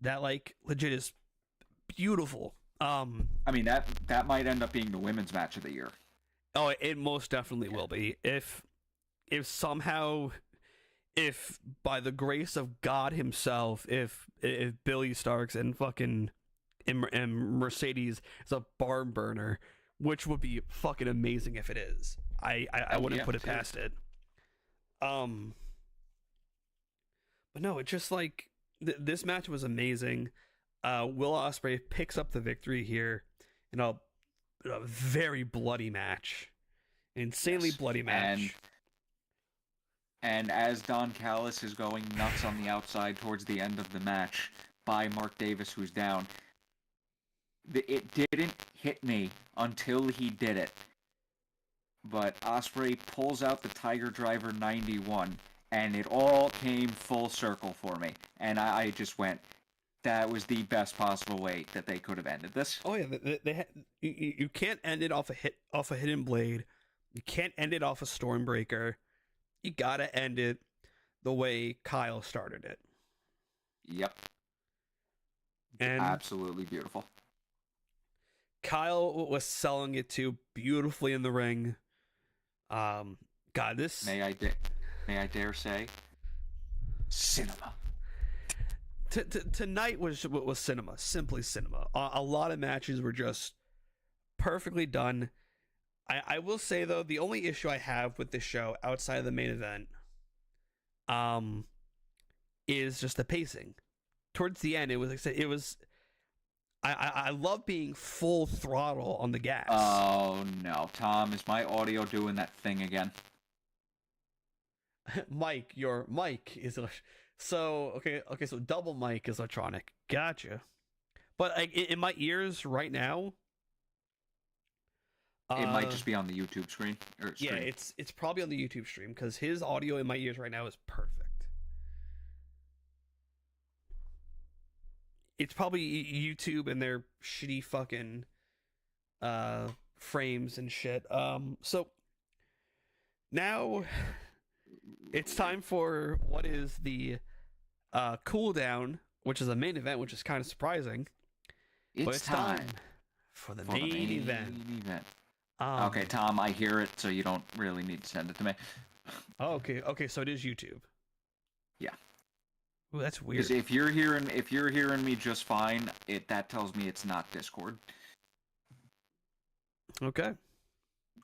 That, like, legit is beautiful. I mean, that might end up being the women's match of the year. Oh, it most definitely will be. If somehow, if by the grace of God himself, if Billy Starks and fucking and Mercedes is a barn burner, which would be fucking amazing if it is. I wouldn't put it past it. But no, it's just like this match was amazing. Will Ospreay picks up the victory here in a very bloody match, insanely bloody match. And as Don Callis is going nuts on the outside towards the end of the match by Mark Davis, who's down, it didn't hit me until he did it. But Ospreay pulls out the Tiger Driver 91, and it all came full circle for me. And I just went, that was the best possible way that they could have ended this. Oh yeah, you can't end it off a hidden blade. You can't end it off a Stormbreaker. You gotta end it the way Kyle started it. Yep. And absolutely beautiful. Kyle was selling it too beautifully in the ring. God, this may I dare say, cinema. tonight was cinema, simply cinema. A lot of matches were just perfectly done. I will say though, the only issue I have with this show outside of the main event, is just the pacing. Towards the end, I love being full throttle on the gas. Oh no, Tom, is my audio doing that thing again? Mike, your mic is so double mic is electronic. Gotcha. But in my ears right now, It might just be on the YouTube screen. Yeah, it's probably on the YouTube stream because his audio in my ears right now is perfect. It's probably YouTube and their shitty fucking frames and shit. So now it's time for what is the cooldown, which is a main event, which is kind of surprising. It's time for the main event. Okay, Tom, I hear it, so you don't really need to send it to me. Oh, okay, so it is YouTube. Yeah. Ooh, that's weird. Because if you're hearing me just fine, that tells me it's not Discord. Okay.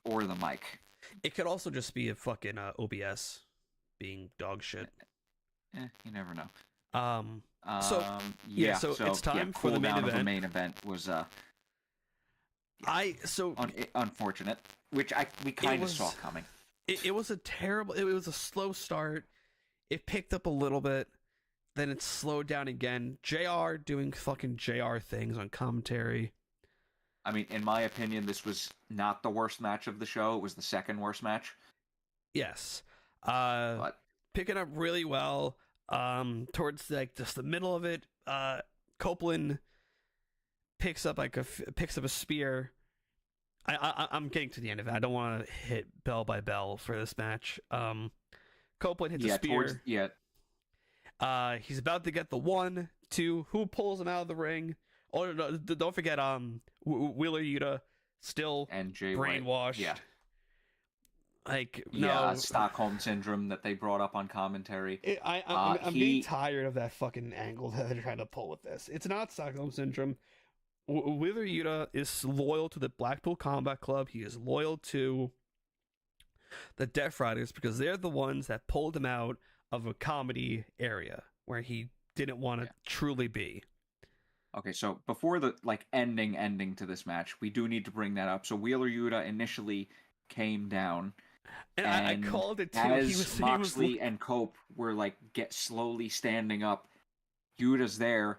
Or the mic. It could also just be a fucking OBS being dog shit. You never know. So it's time for the main event. Of the main event was unfortunate, which we kind of saw coming. It was a slow start. It picked up a little bit, then it slowed down again. JR doing fucking JR things on commentary. I mean, in my opinion, this was not the worst match of the show. It was the second worst match. Yes. But picking up really well. Towards just the middle of it, Copeland picks up a spear. I'm getting to the end of it. I don't want to hit bell by bell for this match. Copeland hits a spear. He's about to get the 1, 2. Who pulls him out of the ring? Oh no! Don't forget, Wheeler Yuta still and Jay brainwashed. White. Stockholm syndrome that they brought up on commentary. I'm getting tired of that fucking angle that they're trying to pull with this. It's not Stockholm syndrome. Wheeler Yuta is loyal to the Blackpool Combat Club. He is loyal to the Death Riders because they're the ones that pulled him out of a comedy area where he didn't want to truly be. Okay, so before the ending to this match, we do need to bring that up. So Wheeler Yuta initially came down, and I called it too. As Moxley and Cope were slowly standing up, Yuta's there.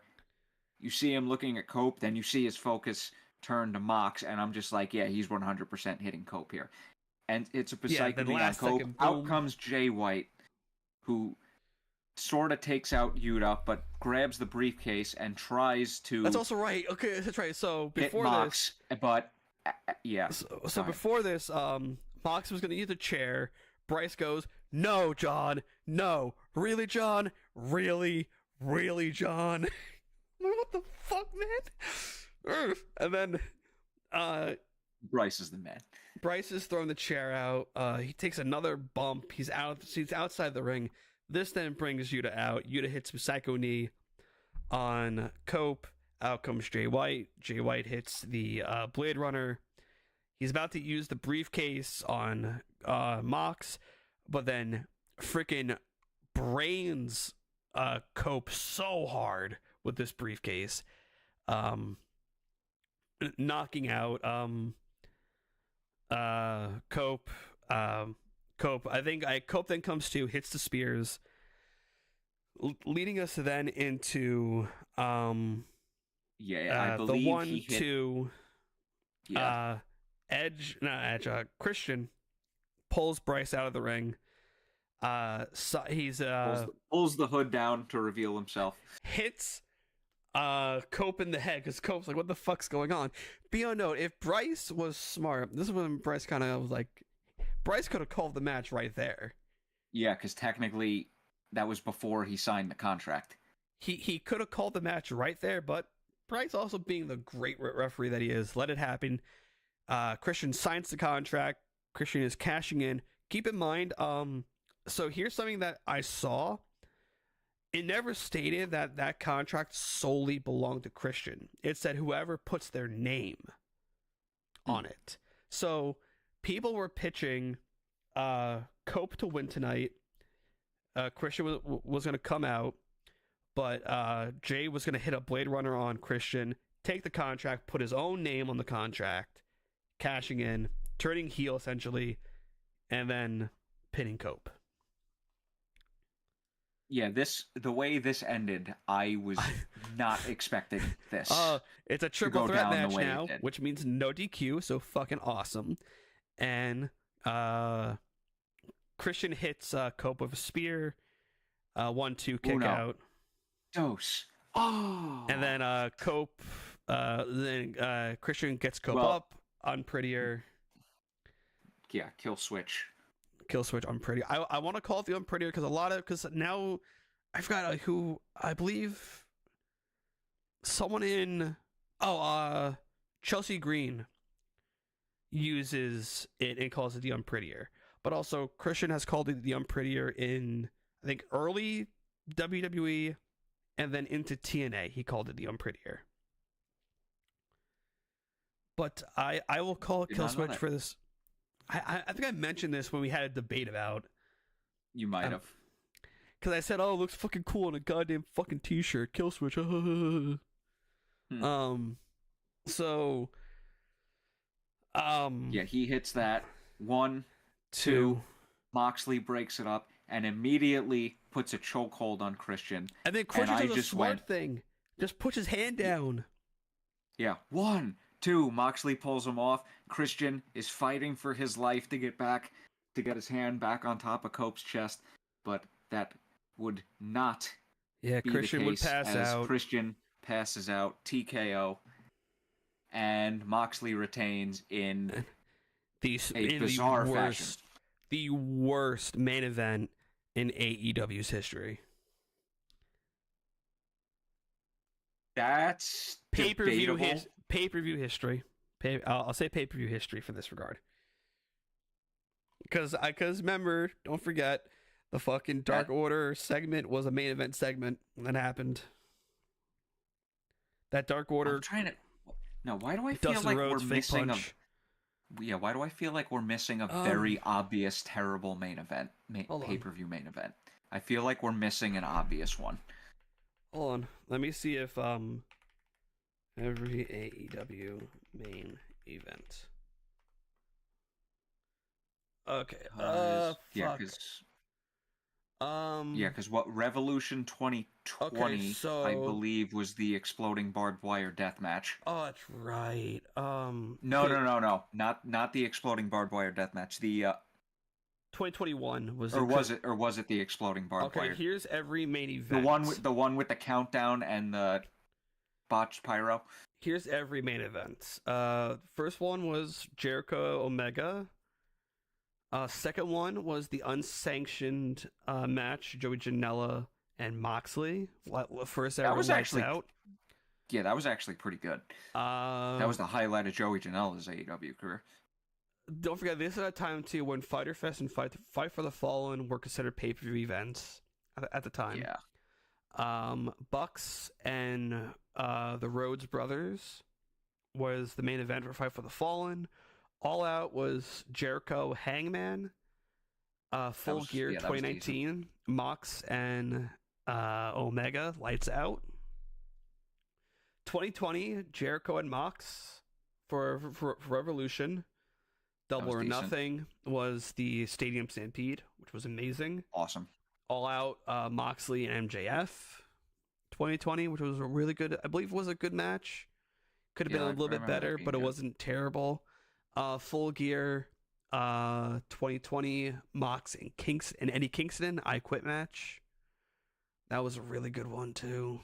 You see him looking at Cope, then you see his focus turn to Mox, and I'm just like, yeah, he's 100% hitting Cope here. And it's a psyche on Cope. Out comes Jay White, who sort of takes out Yuta, but grabs the briefcase and tries to... That's also right. Okay, that's right. So before Mox, this... But, yeah. So before this, Mox was going to use a chair. Bryce goes, no, John. No. Really, John? Really? Really, John? What the fuck, man? And then... Bryce is the man. Bryce is throwing the chair out. He takes another bump. He's outside the ring. This then brings Yuta out. Yuta hits a Psycho Knee on Cope. Out comes Jay White. Jay White hits the Blade Runner. He's about to use the briefcase on Mox, but then freaking brains Cope so hard with this briefcase, knocking out Cope. Cope. I think Cope then comes to, hits the spears, leading us then into I believe the 1, he hit... 2. Yeah. Christian pulls Bryce out of the ring. So he's pulls the hood down to reveal himself. Hits Cope in the head because Cope's like, what the fuck's going on? Be on note, if Bryce was smart, this is when Bryce kind of was like, Bryce could have called the match right there. Yeah, because technically that was before he signed the contract. He could have called the match right there, but Bryce, also being the great referee that he is, let it happen. Christian signs the contract. Christian is cashing in. Keep in mind, so here's something that I saw it never stated that that contract solely belonged to Christian. It said whoever puts their name on it. So people were pitching Cope to win tonight. Christian was going to come out, but Jay was going to hit a Blade Runner on Christian, take the contract, put his own name on the contract, cashing in, turning heel essentially, and then pinning Cope. Yeah, the way this ended, I was not expecting this. It's a triple threat match now, which means no DQ, so fucking awesome. And Christian hits Cope with a spear, 1-2 kick out. Dose. Oh. And then Cope, Christian gets Cope up, unprettier. Yeah, kill switch. Kill switch, unpretty. I want to call it the unprettier because now I forgot who, I believe someone in Chelsea Green uses it and calls it the unprettier. But also Christian has called it the unprettier in, I think, early WWE and then into TNA. He called it the unprettier. But I will call it kill switch for this. I think I mentioned this when we had a debate about. You might have. Because I said, oh, it looks fucking cool on a goddamn fucking t-shirt. Kill switch. So. Yeah, he hits that. 1, 2. Moxley breaks it up and immediately puts a chokehold on Christian. And then Christian does a smart thing. Just puts his hand down. Yeah. 1, 2. Moxley pulls him off. Christian is fighting for his life to get his hand back on top of Cope's chest, but that would not be Christian the case would pass as out. Christian passes out, TKO, and Moxley retains in a bizarre fashion. The worst main event in AEW's history. That's pay-per-view history. I'll say pay-per-view history for this regard. Because remember, don't forget, the fucking Dark Order segment was a main event segment that happened. That Dark Order. I'm trying to. No, why do I feel like we're missing a? Yeah, why do I feel like we're missing a very obvious, terrible main event, pay-per-view main event? I feel like we're missing an obvious one. Hold on, let me see if every AEW main event. Okay. Yeah, because what Revolution 2020, I believe, was the exploding barbed wire death match. Oh, that's right. No, not the exploding barbed wire death match. The 2021 was. Or was it the exploding barbed wire? Okay, here's every main event. The one with the countdown and the botched pyro. Here's every main event. First one was Jericho Omega. Second one was the unsanctioned match, Joey Janela and Moxley. First ever lights out. Yeah, that was actually pretty good. That was the highlight of Joey Janela's AEW career. Don't forget, this is a time too when Fyter Fest and Fight for the Fallen were considered pay-per-view events at the time. Yeah. Bucks and the Rhodes Brothers was the main event for Fight for the Fallen. All Out was Jericho Hangman. Full Gear 2019. Mox and Omega Lights Out. 2020 Jericho and Mox for Revolution. Double or Nothing was the Stadium Stampede, which was amazing. Awesome. All Out Moxley and MJF. 2020, which was a really good, I believe it was a good match. Could have been a little bit better, but it wasn't terrible. Full Gear 2020 Mox and Eddie Kingston I Quit match. That was a really good one too.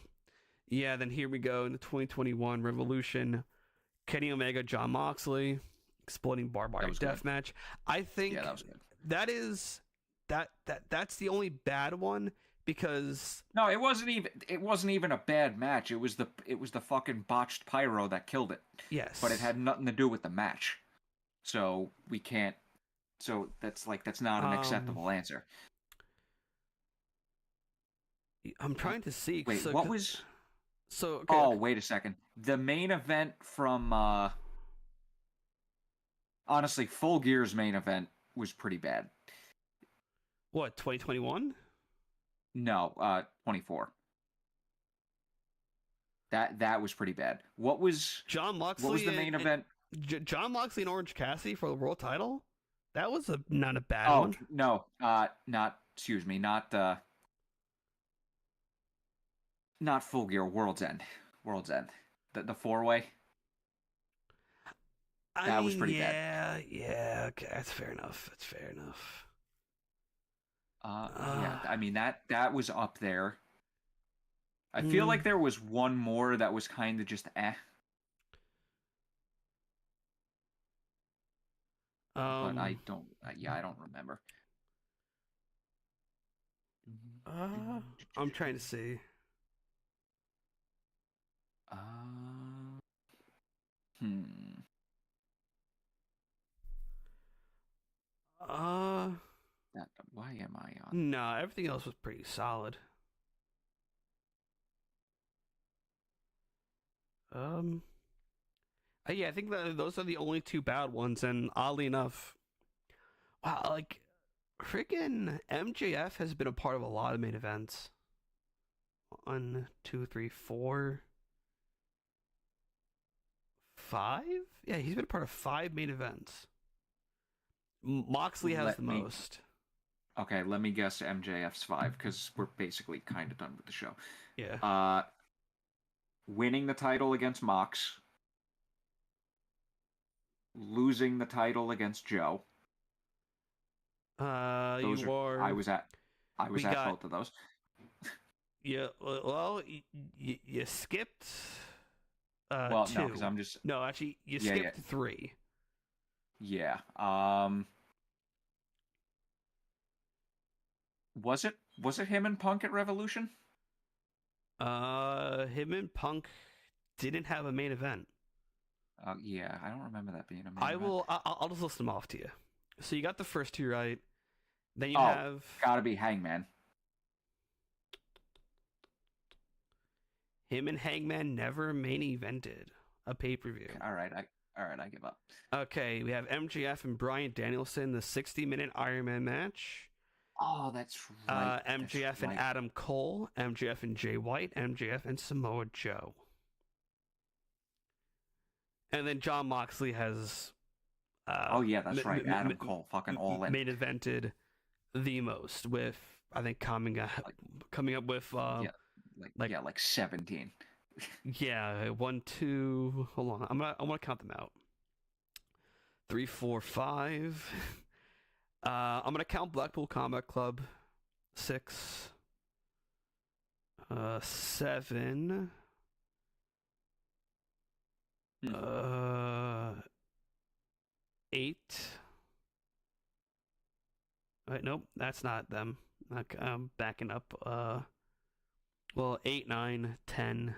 Yeah, then here we go in the 2021 Revolution. Kenny Omega, John Moxley, exploding barbed wire death match. I think that was good. That is that's the only bad one because no, it wasn't even a bad match. It was the fucking botched pyro that killed it. Yes, but it had nothing to do with the match. So we can't. So that's not an acceptable answer. I'm trying to see. Wait, what was? So okay, Oh, okay. wait a second. The main event from honestly, Full Gear's main event was pretty bad. What, 2021? No, 24. That was pretty bad. What was John Moxley. what was the main event? John Moxley and Orange Cassidy for the world title. That was not a bad Oh one. no, not excuse me, not Full Gear. World's End. World's End. The 4-way. That was pretty bad. Yeah. Okay, that's fair enough. That's fair enough. Yeah. I mean that was up there. I feel like there was one more that was kind of just eh. But I don't. I don't remember. I'm trying to see. Why am I on? No, everything else was pretty solid. Yeah, I think that those are the only two bad ones, and oddly enough, wow, like, freaking MJF has been a part of a lot of main events. 1, 2, 3, 4, 5? Yeah, he's been a part of 5 main events. Moxley has the most. Okay, let me guess MJF's 5, because we're basically kind of done with the show. Yeah. Winning the title against Mox. Losing the title against Joe. I was at both of those. Yeah, well, you skipped. Well, 2. no, because I'm just. No, actually, you skipped 3. Yeah. Was it him and Punk at Revolution? Him and Punk didn't have a main event. Yeah, I don't remember that being a main event. I'll just list them off to you. So you got the first 2 right. Then you have gotta be Hangman. Him and Hangman never main evented a pay-per-view. All right, I give up. Okay, we have MJF and Bryan Danielson, the 60-minute Iron Man match. Oh, that's right. MJF and Adam Cole, MJF and Jay White, MJF and Samoa Joe. And then John Moxley has... oh, yeah, that's right. Adam Cole, fucking all in. Main evented the most with, I think, coming up with... like 17. Yeah, 1, 2... Hold on, I'm gonna count them out. 3, 4, 5... I'm gonna count Blackpool Combat Club. 6, 7, 8. Wait, nope, that's not them. I'm backing up. 8, 9, 10,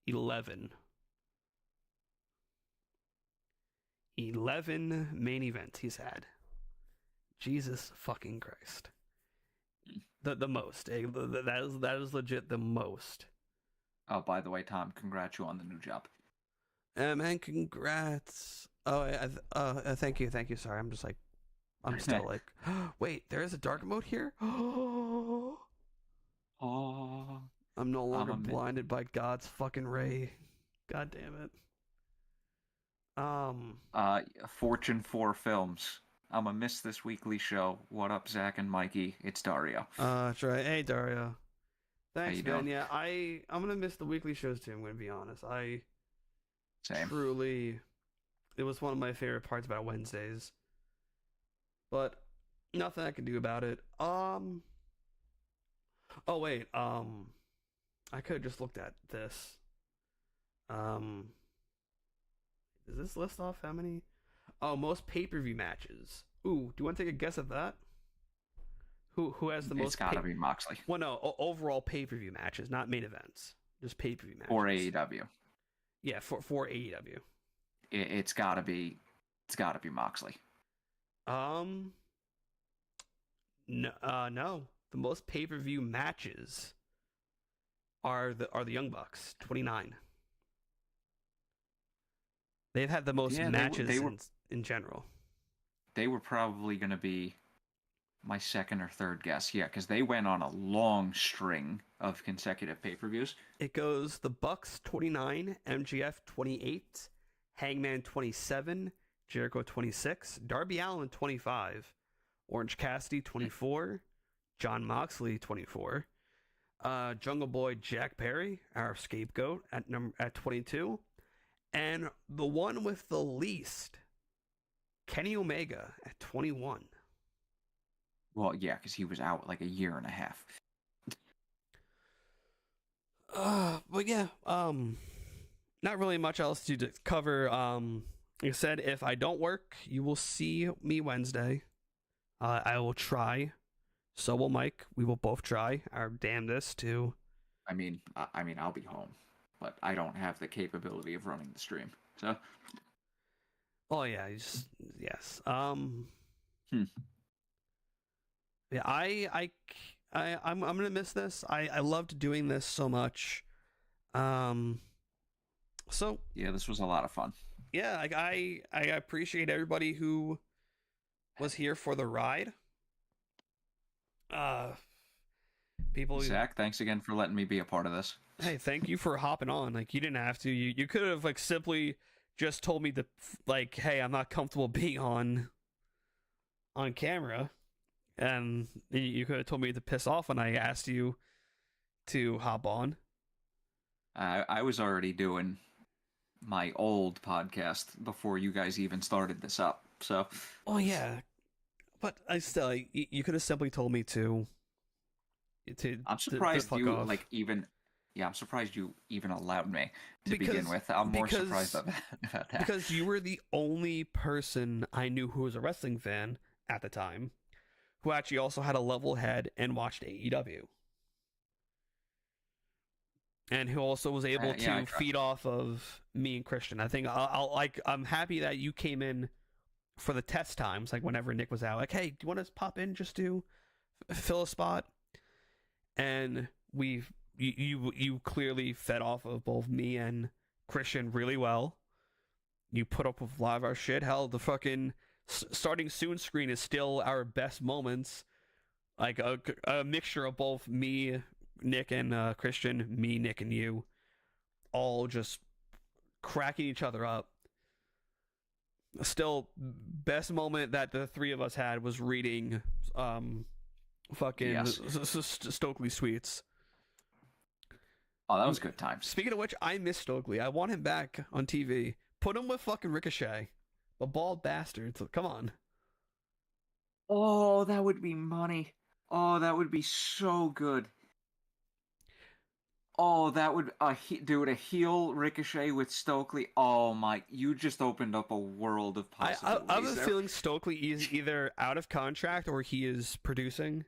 11. 11 main events he's had. Jesus fucking Christ. The most. That is legit the most. Oh, by the way, Tom, congrats you on the new job. Man, congrats. Oh, thank you. Sorry, I'm still like, wait, there is a dark mode here? Oh. I'm no longer blinded by God's fucking ray. God damn it. Fortune 4 Films. I'm gonna miss this weekly show. What up, Zach and Mikey? It's Dario. That's right. Hey, Dario. Thanks, man. Doing? Yeah, I'm gonna miss the weekly shows too. I'm gonna be honest. Same. Truly, it was one of my favorite parts about Wednesdays. But nothing I can do about it. Oh wait. I could have just looked at this. Does this list off how many? Oh, most pay-per-view matches. Ooh, do you want to take a guess at that? Who has the most? It's gotta be Moxley. Well, no, overall pay-per-view matches, not main events, just pay-per-view matches. For AEW. Yeah, for AEW. It's gotta be Moxley. No. The most pay-per-view matches are the Young Bucks, 29. They've had the most matches in general. They were probably going to be my second or third guess, yeah, because they went on a long string of consecutive pay-per-views. It goes the Bucks 29, MGF 28, Hangman 27, Jericho 26, Darby Allin 25, Orange Cassidy 24, John Moxley 24, Jungle Boy Jack Perry, our scapegoat, at 22, and the one with the least, Kenny Omega at 21. Well, yeah, because he was out like a year and a half. But yeah, not really much else to cover. Like I said, if I don't work, you will see me Wednesday. I will try. So will Mike. We will both try our damnedest to. I mean, I'll be home, but I don't have the capability of running the stream. So. Oh yeah, yes. Yeah, I'm gonna miss this. I loved doing this so much. So yeah, this was a lot of fun. Yeah, like I appreciate everybody who was here for the ride. People. Zach, thanks again for letting me be a part of this. Hey, thank you for hopping on. Like, you didn't have to. You could have like simply just told me to like, hey, I'm not comfortable being on camera. And you could have told me to piss off when I asked you to hop on. I was already doing my old podcast before you guys even started this up. So. Oh yeah, but I still, you could have simply told me to. I'm surprised to you off. like even. Yeah, I'm surprised you even allowed me to begin with. I'm more surprised about that. Because you were the only person I knew who was a wrestling fan at the time, who actually also had a level head and watched AEW. And who also was able to feed off of me and Christian. I think I'm happy that you came in for the test times, like whenever Nick was out. Like, hey, do you want to pop in just to fill a spot? And you clearly fed off of both me and Christian really well. You put up with a lot of our shit. Hell, the fucking starting soon screen is still our best moments. Like a mixture of both me, Nick, and Christian, me, Nick, and you, all just cracking each other up. Still, best moment that the three of us had was reading fucking Stokely Sweets. Oh, that was good times. Speaking of which, I miss Stokely. I want him back on TV. Put him with fucking Ricochet. A bald bastard. So come on. Oh, that would be money. Oh, that would be so good. Oh, that would dude, a heel Ricochet with Stokely. Oh my, you just opened up a world of possibilities. I have a feeling Stokely is either out of contract or he is producing.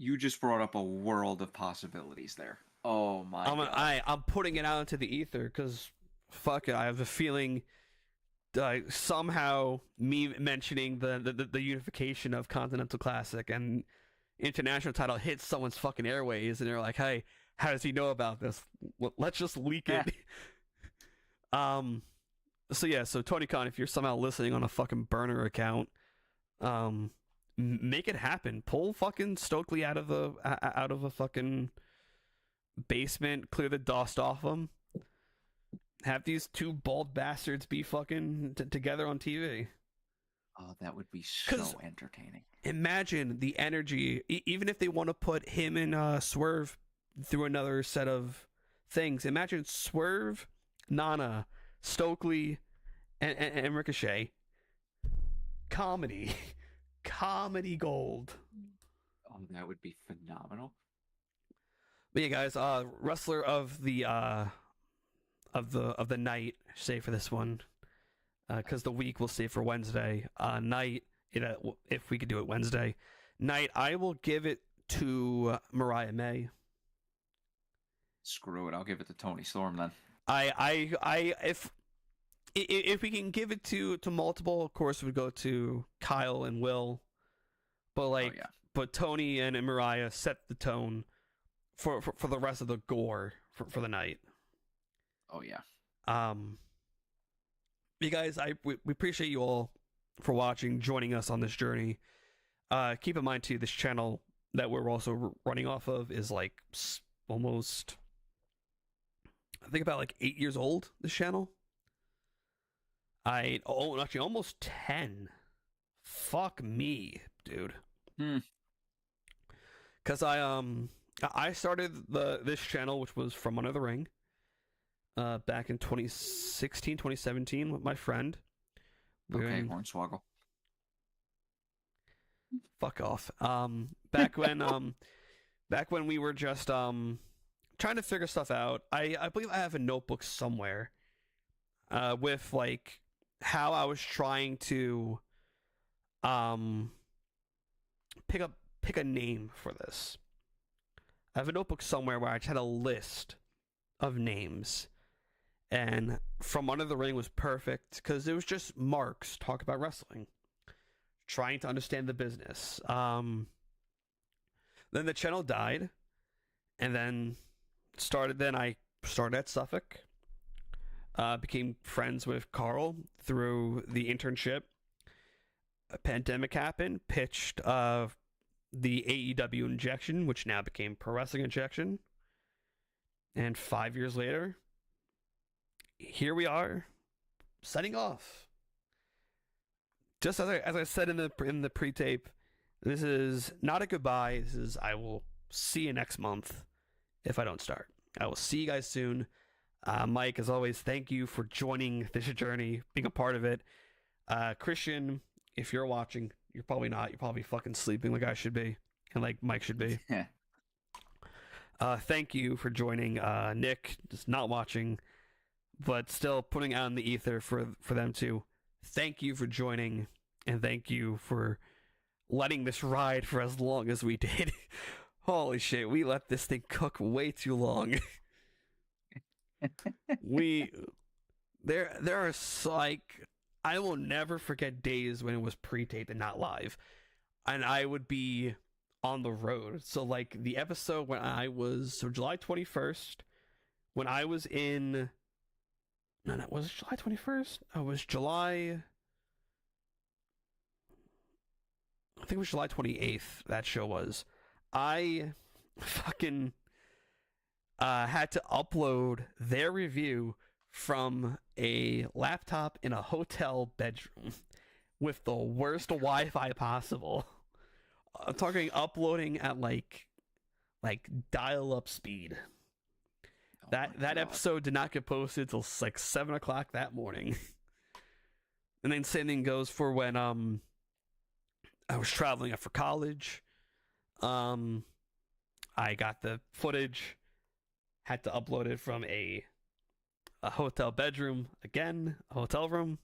You just brought up a world of possibilities there. Oh my God. I'm putting it out into the ether because fuck it. I have a feeling somehow me mentioning the unification of Continental Classic and International title hits someone's fucking airways and they're like, hey, how does he know about this? Well, let's just leak it. So Tony Khan, if you're somehow listening on a fucking burner account, make it happen. Pull fucking Stokely out of a fucking basement, clear the dust off him. Have these two bald bastards be fucking together on TV. Oh, that would be so entertaining. Imagine the energy, even if they want to put him and Swerve through another set of things. Imagine Swerve, Nana, Stokely, and Ricochet. Comedy gold. Oh, that would be phenomenal. But yeah, guys, wrestler of the night, say for this one, because the week we'll save for Wednesday night. If we could do it Wednesday night, I will give it to Mariah May. Screw it, I'll give it to Tony Storm then. If we can give it to multiple, of course, we'd go to Kyle and Will. But but Tony and Mariah set the tone for the rest of the gore for the night. Oh yeah. You guys, we appreciate you all for watching, joining us on this journey. Keep in mind too, this channel that we're also running off of is like almost, I think about like 8 years old. This channel. Actually almost 10. Fuck me, dude. Because I started this channel, which was From Under the Ring, back in 2016, 2017 with my friend. Okay, Hornswoggle. Fuck off. Back when we were just trying to figure stuff out. I believe I have a notebook somewhere with like how I was trying to pick a name for this. I have a notebook somewhere where I just had a list of names, and From Under the Ring was perfect because it was just Marks talk about wrestling, trying to understand the business. Then the channel died, and then I started at Suffolk. Became friends with Carl through the internship. A pandemic happened, pitched the AEW Injection, which now became Pro Wrestling Injection. And 5 years later, here we are, signing off. Just as I said in the pre-tape, this is not a goodbye. This is, I will see you next month if I don't start. I will see you guys soon. Mike, as always, thank you for joining this journey, being a part of it. Christian, if you're watching, you're probably not. You're probably fucking sleeping like I should be, and like Mike should be. Thank you for joining. Nick, just not watching, but still putting out in the ether for them to. Thank you for joining, and thank you for letting this ride for as long as we did. Holy shit, we let this thing cook way too long. There are like, I will never forget days when it was pre-taped and not live, and I would be on the road. So like the episode when July 21st, when I was in, was it July 21st? Oh, it was July, I think it was July 28th, that show was. I fucking had to upload their review from a laptop in a hotel bedroom with the worst Wi-Fi possible. I'm talking uploading at like dial-up speed. That episode did not get posted till like 7 o'clock that morning. And then same thing goes for when I was traveling up for college. I got the footage, had to upload it from a hotel bedroom, again, a hotel room.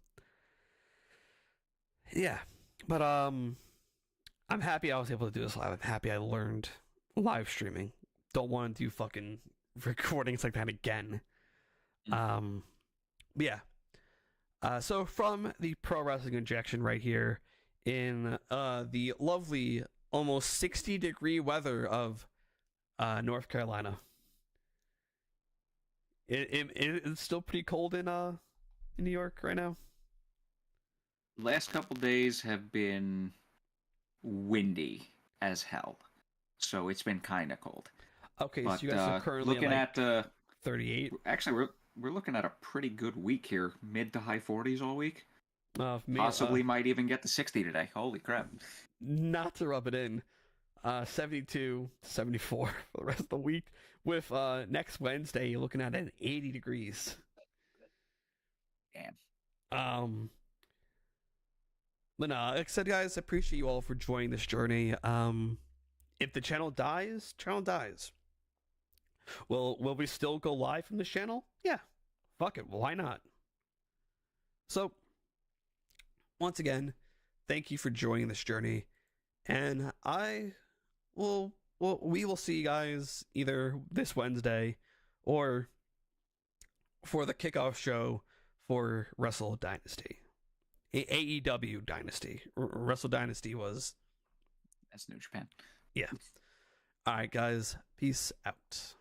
Yeah, but I'm happy I was able to do this live. I'm happy I learned live streaming. Don't want to do fucking recordings like that again. Yeah. So from the Pro Wrestling Injection right here in the lovely, almost 60-degree weather of North Carolina. It's still pretty cold in New York right now. Last couple days have been windy as hell, so it's been kind of cold. Okay, but, so you guys are currently looking like at 38. Actually, we're looking at a pretty good week here, mid to high 40s all week. Me, Possibly might even get to 60 today. Holy crap! Not to rub it in, 72, 74 for the rest of the week. With next Wednesday, you're looking at 80 degrees. Damn. But no, like I said, guys, I appreciate you all for joining this journey. If the channel dies, channel dies. Will we still go live from this channel? Yeah. Fuck it. Why not? So, once again, thank you for joining this journey. And we will see you guys either this Wednesday or for the kickoff show for Wrestle Dynasty. AEW Dynasty. Wrestle Dynasty was... That's New Japan. Yeah. All right, guys. Peace out.